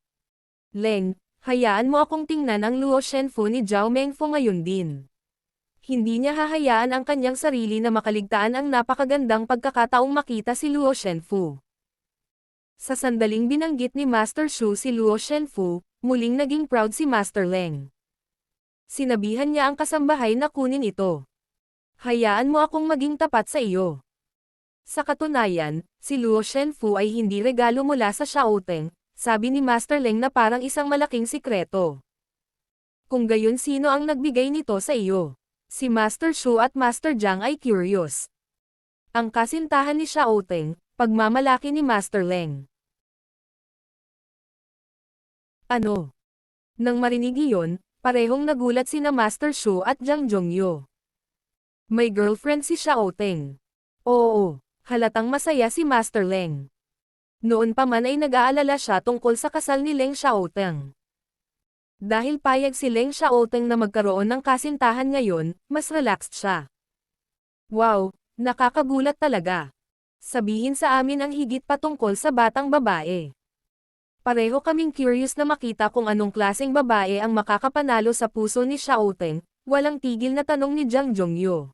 Leng, hayaan mo akong tingnan ang Luo Shenfu ni Zhao Mengfu ngayon din. Hindi niya hahayaan ang kanyang sarili na makaligtaan ang napakagandang pagkakataong makita si Luo Shenfu. Sa sandaling binanggit ni Master Xu si Luo Shenfu, muling naging proud si Master Leng. Sinabihan niya ang kasambahay na kunin ito. Hayaan mo akong maging tapat sa iyo. Sa katunayan, si Luo Shenfu ay hindi regalo mula sa Xiaoteng, sabi ni Master Leng na parang isang malaking sikreto. Kung gayon sino ang nagbigay nito sa iyo? Si Master Xu at Master Jiang ay curious. Ang kasintahan ni Xiaoteng, pagmamalaki ni Master Leng. Ano? Nang marinig iyon, parehong nagulat sina Master Xu at Jiang Zhongyu. May girlfriend si Xiaoteng. Oo, halatang masaya si Master Leng. Noon pa man ay nag-aalala siya tungkol sa kasal ni Leng Xiaoteng. Dahil payag si Leng Xiaoteng na magkaroon ng kasintahan ngayon, mas relaxed siya. Wow, nakakagulat talaga. Sabihin sa amin ang higit pa tungkol sa batang babae. Pareho kaming curious na makita kung anong klaseng babae ang makakapanalo sa puso ni Xiaoteng, walang tigil na tanong ni Jiang Zhongyu.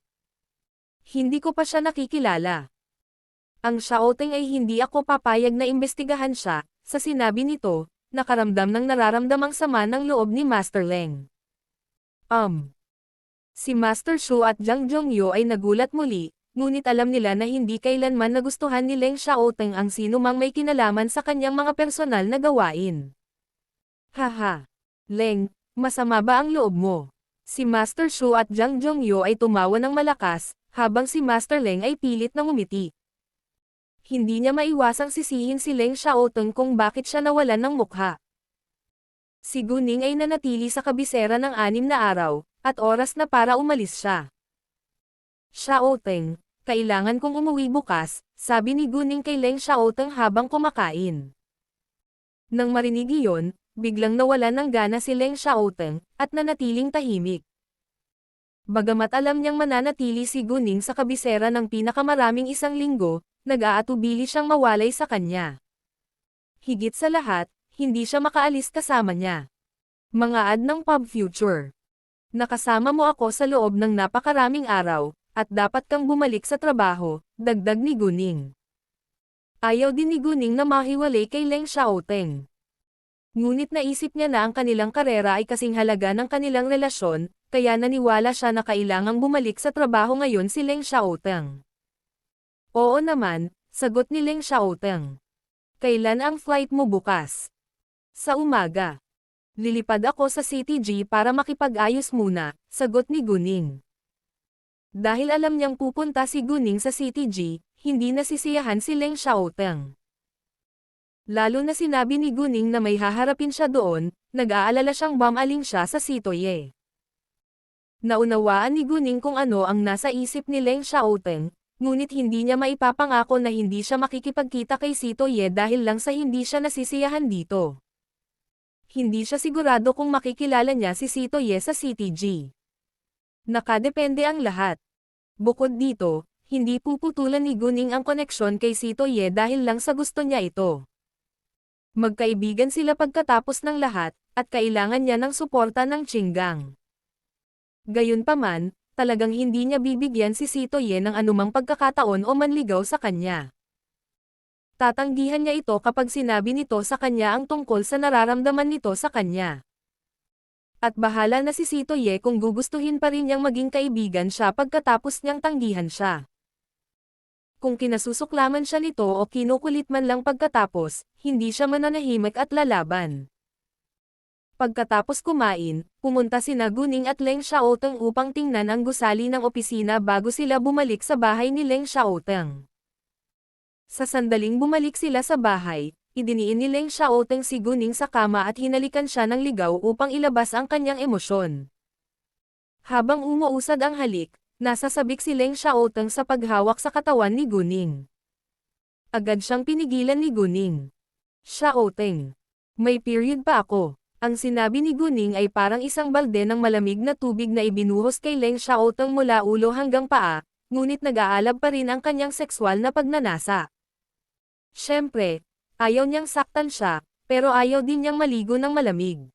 Hindi ko pa siya nakikilala. Ang Xiaoteng ay hindi ako papayag na imbestigahan siya, sa sinabi nito, nakaramdam ng nararamdamang sama ng loob ni Master Leng. Si Master Xu at Jiang Zhongyu ay nagulat muli, ngunit alam nila na hindi kailanman nagustuhan ni Leng Xiaoteng ang sino mang may kinalaman sa kanyang mga personal na gawain. Haha! Leng, masama ba ang loob mo? Si Master Xu at Jiang Zhongyu ay tumawa ng malakas, habang si Master Leng ay pilit na ngumiti. Hindi niya maiwasang sisihin si Leng Xiaoteng kung bakit siya nawalan ng mukha. Si Guning ay nanatili sa kabisera ng 6 na araw, at oras na para umalis siya. Xiaoteng, kailangan kong umuwi bukas, sabi ni Guning kay Leng Xiaoteng habang kumakain. Nang marinig iyon, biglang nawalan ng gana si Leng Xiaoteng, at nanatiling tahimik. Bagamat alam niyang mananatili si Guning sa kabisera ng pinakamaraming 1 linggo, nag-aatubili siyang mawalay sa kanya. Higit sa lahat, hindi siya makaalis kasama niya. Mga ad ng Pub Future. Nakasama mo ako sa loob ng napakaraming araw, at dapat kang bumalik sa trabaho, dagdag ni Guning. Ayaw din ni Guning na mahiwalay kay Leng Xiaoteng. Ngunit naisip niya na ang kanilang karera ay kasing halaga ng kanilang relasyon, kaya naniwala siya na kailangang bumalik sa trabaho ngayon si Leng Xiaoteng. Oo naman, sagot ni Leng Xiaoteng. Kailan ang flight mo bukas? Sa umaga. Lilipad ako sa CTG para makipag-ayos muna, sagot ni Guning. Dahil alam niyang pupunta si Guning sa CTG, hindi nasisiyahan si Leng Xiaoteng. Lalo na sinabi ni Guning na may haharapin siya doon, nag-aalala siyang bumaling siya sa Sitoye. Naunawaan ni Guning kung ano ang nasa isip ni Leng Xiaoteng, ngunit hindi niya maipapangako na hindi siya makikipagkita kay Sitoye dahil lang sa hindi siya nasisiyahan dito. Hindi siya sigurado kung makikilala niya si Sitoye sa CTG. Nakadepende ang lahat. Bukod dito, hindi puputulan ni Guning ang koneksyon kay Sitoye dahil lang sa gusto niya ito. Magkaibigan sila pagkatapos ng lahat, at kailangan niya ng suporta ng Qinggang. Gayunpaman, talagang hindi niya bibigyan si Sitoye ng anumang pagkakataon o manligaw sa kanya. Tatanggihan niya ito kapag sinabi nito sa kanya ang tungkol sa nararamdaman nito sa kanya. At bahala na si Sitoye kung gugustuhin pa rin niyang maging kaibigan siya pagkatapos niyang tanggihan siya. Kung kinasusuklaman siya nito o kinukulit man lang pagkatapos, hindi siya mananahimik at lalaban. Pagkatapos kumain, pumunta sina Guning at Leng Xiaoteng upang tingnan ang gusali ng opisina bago sila bumalik sa bahay ni Leng Xiaoteng. Sa sandaling bumalik sila sa bahay, idiniin ni Leng Xiaoteng si Guning sa kama at hinalikan siya ng ligaw upang ilabas ang kanyang emosyon. Habang umuusad ang halik, nasasabik si Leng Xiaoteng sa paghawak sa katawan ni Guning. Agad siyang pinigilan ni Guning. Xiaoteng. May period pa ako. Ang sinabi ni Guning ay parang isang balde ng malamig na tubig na ibinuhos kay Leng Xiaoteng mula ulo hanggang paa, ngunit nag-aalab pa rin ang kanyang sekswal na pagnanasa. Siyempre, ayaw niyang saktan siya, pero ayaw din niyang maligo ng malamig.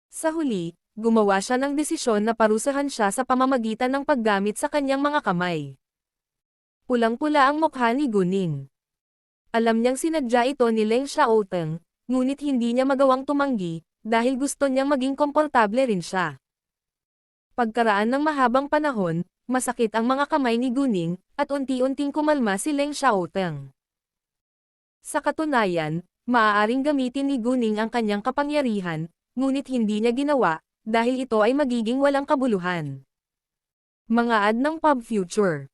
Sa huli, gumawa siya ng desisyon na parusahan siya sa pamamagitan ng paggamit sa kanyang mga kamay. Pulang-pula ang mukha ni Guning. Alam niyang sinadya ito ni Leng Xiaoteng, ngunit hindi niya magawang tumanggi, dahil gusto niyang maging komportable rin siya. Pagkaraan ng mahabang panahon, masakit ang mga kamay ni Guning, at unti-unting kumalma si Leng Xiaoteng. Sa katunayan, maaaring gamitin ni Guning ang kanyang kapangyarihan, ngunit hindi niya ginawa, dahil ito ay magiging walang kabuluhan. Mga ad ng Pub Future.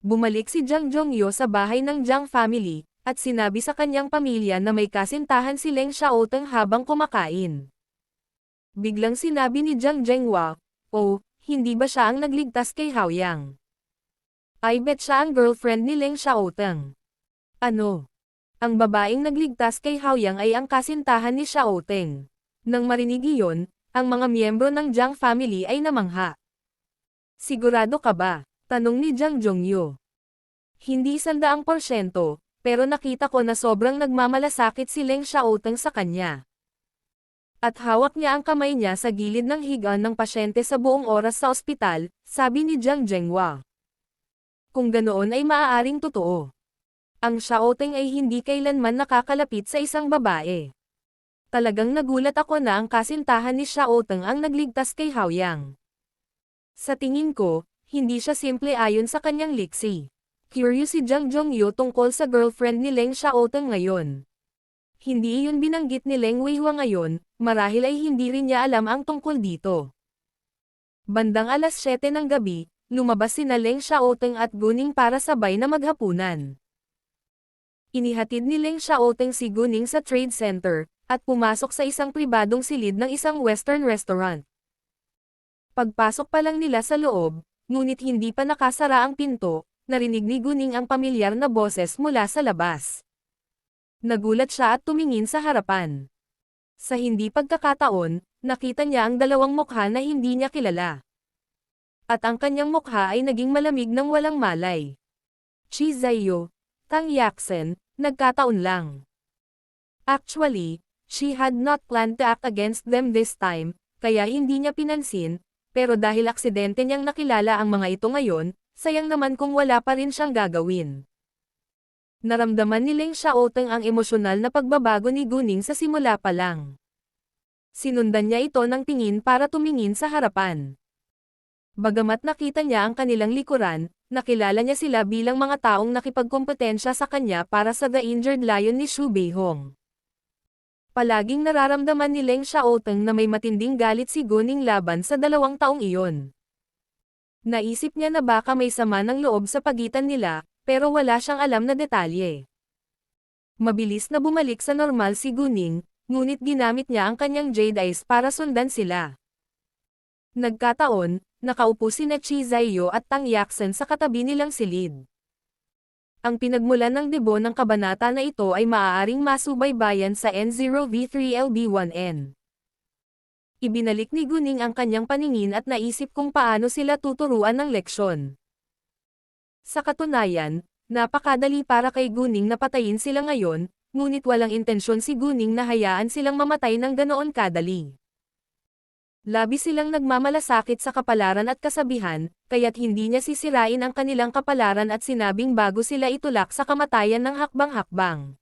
Bumalik si Zhang Zhongyo sa bahay ng Zhang family, at sinabi sa kanyang pamilya na may kasintahan si Leng Xiaoteng habang kumakain. Biglang sinabi ni Zhang Zhenghua, "Oh, hindi ba siya ang nagligtas kay Haoyang? I bet siya ang girlfriend ni Leng Xiaoteng." Ano? Ang babaeng nagligtas kay Haoyang ay ang kasintahan ni Xiaoteng. Nang marinig iyon, ang mga miyembro ng Zhang family ay namangha. "Sigurado ka ba?" Tanong ni Zhang Zhongyo. "Hindi 100%, pero nakita ko na sobrang nagmamalasakit si Leng Xiaoteng sa kanya. At hawak niya ang kamay niya sa gilid ng higaan ng pasyente sa buong oras sa ospital," sabi ni Zhang Zhenghua. Kung ganoon ay maaaring totoo. Ang Xiaoteng ay hindi kailanman nakakalapit sa isang babae. Talagang nagulat ako na ang kasintahan ni Xiaoteng ang nagligtas kay Haoyang. Sa tingin ko, hindi siya simple ayon sa kanyang liksi. Curious si Zhang Zhongyo tungkol sa girlfriend ni Leng Xiaoteng ngayon. Hindi iyon binanggit ni Leng Weihua ngayon, marahil ay hindi rin niya alam ang tungkol dito. Bandang alas 7 ng gabi, lumabas sina Leng Xiaoteng at Guning para sabay na maghapunan. Inihatid ni Leng Xiaoteng si Guning sa trade center, at pumasok sa isang pribadong silid ng isang western restaurant. Pagpasok pa lang nila sa loob, ngunit hindi pa nakasara ang pinto, narinig ni Guning ang pamilyar na boses mula sa labas. Nagulat siya at tumingin sa harapan. Sa hindi pagkakataon, nakita niya ang dalawang mukha na hindi niya kilala. At ang kanyang mukha ay naging malamig ng walang malay. Chi Zaiyo, Tang Yaxen, nagkataon lang. Actually, she had not planned to act against them this time, kaya hindi niya pinansin, pero dahil aksidente niyang nakilala ang mga ito ngayon, sayang naman kung wala pa rin siyang gagawin. Naramdaman ni Leng Xiaoteng ang emosyonal na pagbabago ni Guning sa simula pa lang. Sinundan niya ito ng tingin para tumingin sa harapan. Bagamat nakita niya ang kanilang likuran, nakilala niya sila bilang mga taong nakipagkompetensya sa kanya para sa The Injured Lion ni Xu Beihong. Palaging nararamdaman ni Leng Xiaoteng na may matinding galit si Guning laban sa 2 taong iyon. Naisip niya na baka may sama ng loob sa pagitan nila, pero wala siyang alam na detalye. Mabilis na bumalik sa normal si Guning, ngunit ginamit niya ang kanyang Jade Eyes para sundan sila. Nagkataon, nakaupo sina Chi Zaiyo at Tang Yaxen sa katabi nilang silid. Ang pinagmulan ng debo ng kabanata na ito ay maaaring masubaybayan sa N0V3LB1N. Ibinalik ni Guning ang kanyang paningin at naisip kung paano sila tuturuan ng leksyon. Sa katunayan, napakadali para kay Guning na patayin sila ngayon, ngunit walang intensyon si Guning na hayaan silang mamatay ng ganoon kadali. Labis silang nagmamalasakit sa kapalaran at kasabihan, kaya't hindi niya sisirain ang kanilang kapalaran at sinabing bago sila itulak sa kamatayan ng hakbang-hakbang.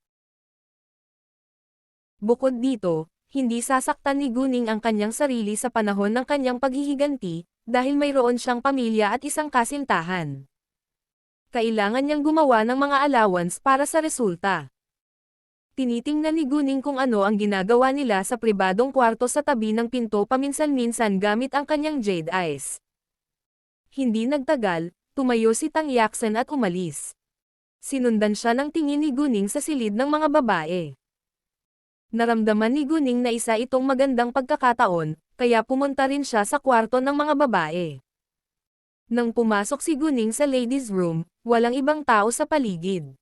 Bukod dito, hindi sasaktan ni Guning ang kanyang sarili sa panahon ng kanyang paghihiganti, dahil mayroon siyang pamilya at isang kasintahan. Kailangan niyang gumawa ng mga allowance para sa resulta. Tinitingnan ni Guning kung ano ang ginagawa nila sa pribadong kwarto sa tabi ng pinto paminsan-minsan gamit ang kanyang Jade Eyes. Hindi nagtagal, tumayo si Tang Yaxen at umalis. Sinundan siya ng tingin ni Guning sa silid ng mga babae. Naramdaman ni Guning na isa itong magandang pagkakataon, kaya pumunta rin siya sa kwarto ng mga babae. Nang pumasok si Guning sa ladies' room, walang ibang tao sa paligid.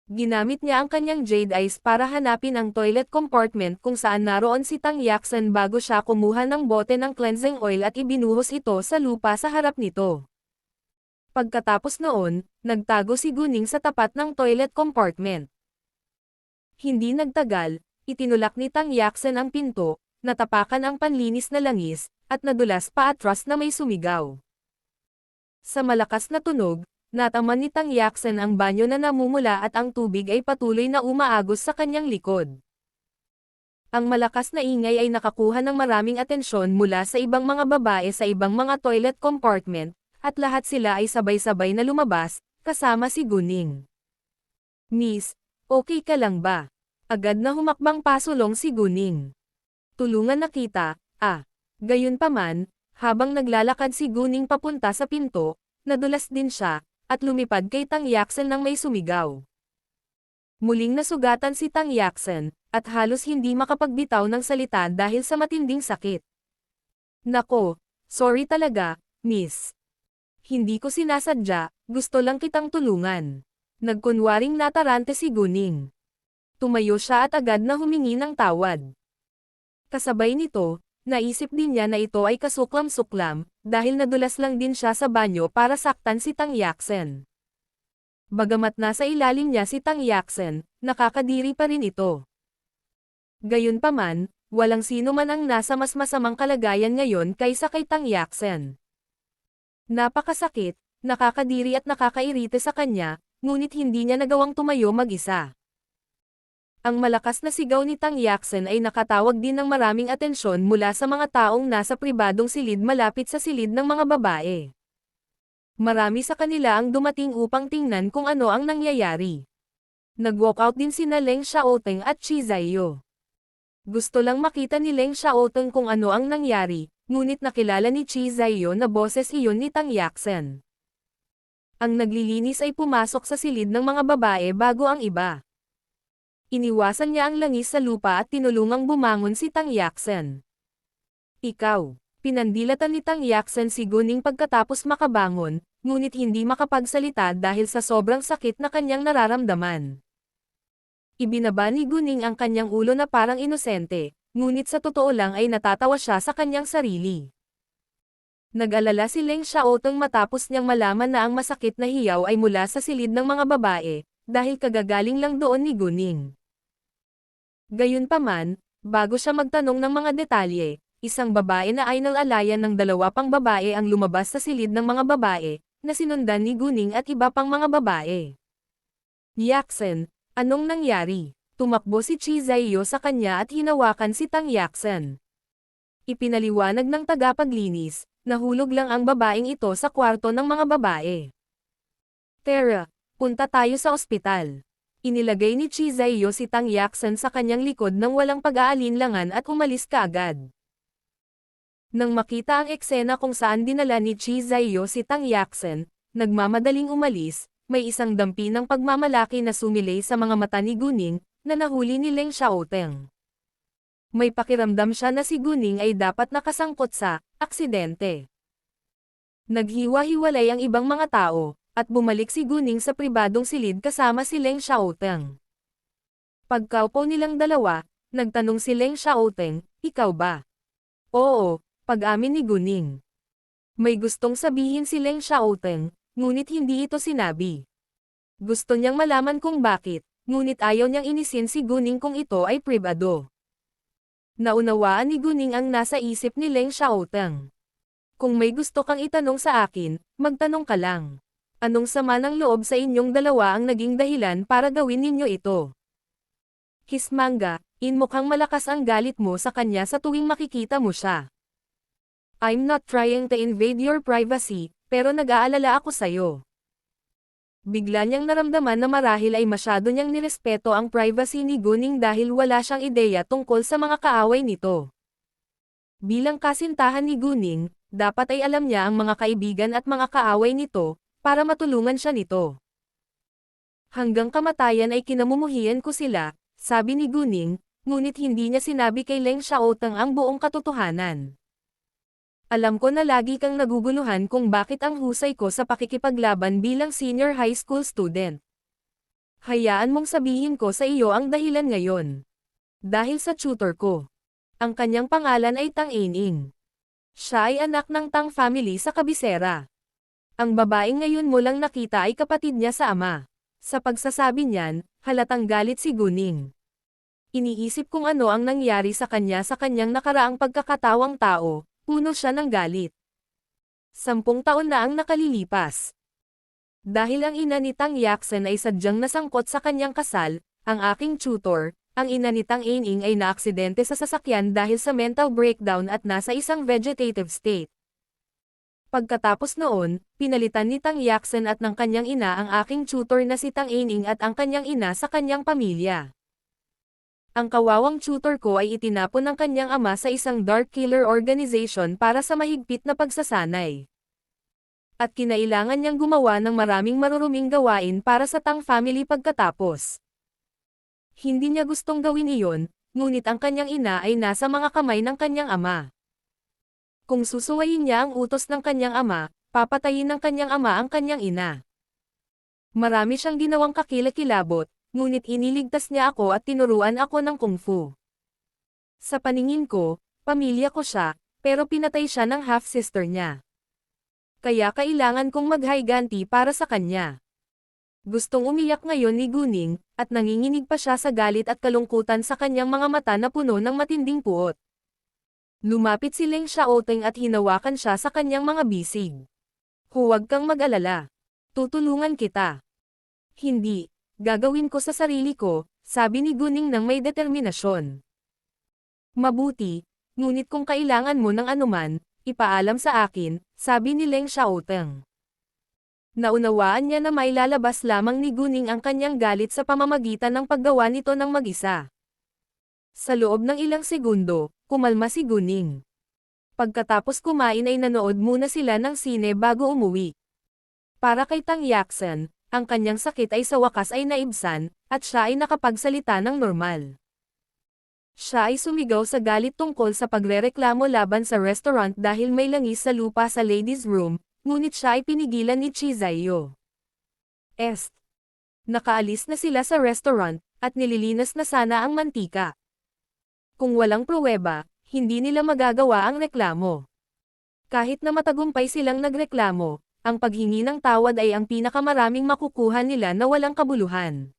Ginamit niya ang kanyang jade eyes para hanapin ang toilet compartment kung saan naroon si Tang Yaksan bago siya kumuha ng bote ng cleansing oil at ibinuhos ito sa lupa sa harap nito. Pagkatapos noon, nagtago si Guning sa tapat ng toilet compartment. Hindi nagtagal, itinulak ni Tang Yaksan ang pinto, natapakan ang panlinis na langis, at nadulas pa atras na may sumigaw. Sa malakas na tunog, nataman ni Tang Yaksan ang banyo na namumula at ang tubig ay patuloy na umaagos sa kanyang likod. Ang malakas na ingay ay nakakuha ng maraming atensyon mula sa ibang mga babae sa ibang mga toilet compartment, at lahat sila ay sabay-sabay na lumabas, kasama si Guning. "Miss, okay ka lang ba?" Agad na humakbang pasulong si Guning. "Tulungan na kita, ah." Gayunpaman, habang naglalakad si Guning papunta sa pinto, nadulas din siya, at lumipad kay Tang Yaksan nang may sumigaw. Muling nasugatan si Tang Yaksan, at halos hindi makapagbitaw ng salita dahil sa matinding sakit. "Nako, sorry talaga, miss. Hindi ko sinasadya, gusto lang kitang tulungan." Nagkunwaring natarante si Guning. Tumayo siya at agad na humingi ng tawad. Kasabay nito, naisip din niya na ito ay kasuklam-suklam, dahil nadulas lang din siya sa banyo para saktan si Tang Yaksan. Bagamat nasa ilalim niya si Tang Yaksan, nakakadiri pa rin ito. Gayunpaman, walang sino man ang nasa mas masamang kalagayan ngayon kaysa kay Tang Yaksan. Napakasakit, nakakadiri at nakakairite sa kanya, ngunit hindi niya nagawang tumayo mag-isa. Ang malakas na sigaw ni Tang Yaksan ay nakatawag din ng maraming atensyon mula sa mga taong nasa pribadong silid malapit sa silid ng mga babae. Marami sa kanila ang dumating upang tingnan kung ano ang nangyayari. Nag-walkout din sina Leng Xiaoteng at Chi Zaiyo. Gusto lang makita ni Leng Xiaoteng kung ano ang nangyari, ngunit nakilala ni Chi Zaiyo na boses iyon ni Tang Yaksan. Ang naglilinis ay pumasok sa silid ng mga babae bago ang iba. Iniwasan niya ang langis sa lupa at tinulungang bumangon si Tang Yaksan. "Ikaw." Pinandilatan ni Tang Yaksan si Guning pagkatapos makabangon, ngunit hindi makapagsalita dahil sa sobrang sakit na kanyang nararamdaman. Ibinaba ni Guning ang kanyang ulo na parang inosente, ngunit sa totoo lang ay natatawa siya sa kanyang sarili. Nag-alala si Leng Xiaoteng matapos niyang malaman na ang masakit na hiyaw ay mula sa silid ng mga babae, dahil kagagaling lang doon ni Guning. Gayunpaman, bago siya magtanong ng mga detalye, isang babae na ay nalalayan ng dalawa pang babae ang lumabas sa silid ng mga babae, na sinundan ni Guning at iba pang mga babae. "Yaksan, anong nangyari?" Tumakbo si Chi Zaiyo sa kanya at hinawakan si Tang Yaksan. Ipinaliwanag ng tagapaglinis, nahulog lang ang babaeng ito sa kwarto ng mga babae. "Tara, punta tayo sa ospital." Inilagay ni Chi Zaiyo si Tang Yaksan sa kanyang likod nang walang pag-aalinlangan at umalis kaagad. Nang makita ang eksena kung saan dinala ni Chi Zaiyo si Tang Yaksan, nagmamadaling umalis, may isang dampi ng pagmamalaki na sumilay sa mga mata ni Guning, na nahuli ni Leng Xiaoteng. May pakiramdam siya na si Guning ay dapat nakasangkot sa aksidente. Naghiwa-hiwalay ang ibang mga tao, at bumalik si Guning sa pribadong silid kasama si Leng Xiaoteng. Pagkaupo nilang dalawa, nagtanong si Leng Xiaoteng, "Ikaw ba?" "Oo," pag-amin ni Guning. May gustong sabihin si Leng Xiaoteng, ngunit hindi ito sinabi. Gusto niyang malaman kung bakit, ngunit ayaw niyang inisin si Guning kung ito ay pribado. Naunawaan ni Guning ang nasa isip ni Leng Xiaoteng. "Kung may gusto kang itanong sa akin, magtanong ka lang. Anong sama ng loob sa inyong dalawa ang naging dahilan para gawin ninyo ito?" "Hismanga, mukhang malakas ang galit mo sa kanya sa tuwing makikita mo siya." "I'm not trying to invade your privacy, pero nag-aalala ako sa'yo." Bigla niyang naramdaman na marahil ay masyado niyang nirespeto ang privacy ni Guning dahil wala siyang ideya tungkol sa mga kaaway nito. Bilang kasintahan ni Guning, dapat ay alam niya ang mga kaibigan at mga kaaway nito, para matulungan siya nito. "Hanggang kamatayan ay kinamumuhian ko sila," sabi ni Guning, ngunit hindi niya sinabi kay Leng Xiaoteng ang buong katotohanan. "Alam ko na lagi kang naguguluhan kung bakit ang husay ko sa pakikipaglaban bilang senior high school student. Hayaan mong sabihin ko sa iyo ang dahilan ngayon. Dahil sa tutor ko. Ang kanyang pangalan ay Tang Ining. Siya ay anak ng Tang family sa kabisera. Ang babaeng ngayon mo lang nakita ay kapatid niya sa ama. Sa pagsasabi niyan, halatang galit si Guning. Iniisip kung ano ang nangyari sa kanyang nakaraang pagkakatawang tao, puno siya ng galit. 10 taon na ang nakalilipas. Dahil ang ina ni Tang Yaksen ay sadyang nasangkot sa kanyang kasal, ang aking tutor, ang ina ni Tang Ining ay naaksidente sa sasakyan dahil sa mental breakdown at nasa isang vegetative state. Pagkatapos noon, pinalitan ni Tang Yaksen at ng kanyang ina ang aking tutor na si Tang Ining at ang kanyang ina sa kanyang pamilya. Ang kawawang tutor ko ay itinapon ng kanyang ama sa isang dark killer organization para sa mahigpit na pagsasanay. At kinailangan niyang gumawa ng maraming maruruming gawain para sa Tang family pagkatapos. Hindi niya gustong gawin iyon, ngunit ang kanyang ina ay nasa mga kamay ng kanyang ama. Kung susuwayin niya ang utos ng kanyang ama, papatayin ng kanyang ama ang kanyang ina. Marami siyang ginawang kakilakilabot, ngunit iniligtas niya ako at tinuruan ako ng kung fu. Sa paningin ko, pamilya ko siya, pero pinatay siya ng half-sister niya. Kaya kailangan kong maghiganti para sa kanya. Gustong umiyak ngayon ni Guning, at nanginginig pa siya sa galit at kalungkutan sa kanyang mga mata na puno ng matinding puot. Lumapit si Leng Xiaoteng at hinawakan siya sa kanyang mga bisig. Huwag kang mag-alala. Tutulungan kita. Hindi, gagawin ko sa sarili ko, sabi ni Guning nang may determinasyon. Mabuti, ngunit kung kailangan mo ng anuman, ipaalam sa akin, sabi ni Leng Xiaoteng. Naunawaan niya na may lalabas lamang ni Guning ang kanyang galit sa pamamagitan ng paggawa nito ng mag-isa. Sa loob ng ilang segundo, kumalma si Guning. Pagkatapos kumain ay nanood muna sila ng sine bago umuwi. Para kay Tang Yaksen, ang kanyang sakit ay sa wakas ay naibsan, at siya ay nakapagsalita ng normal. Siya ay sumigaw sa galit tungkol sa pagrereklamo laban sa restaurant dahil may langis sa lupa sa ladies' room, ngunit siya ay pinigilan ni Chi Zaiyo. Nakaalis na sila sa restaurant, at nililinas na sana ang mantika. Kung walang pruweba, hindi nila magagawa ang reklamo. Kahit na matagumpay silang nagreklamo, ang paghingi ng tawad ay ang pinakamaraming makukuha nila na walang kabuluhan.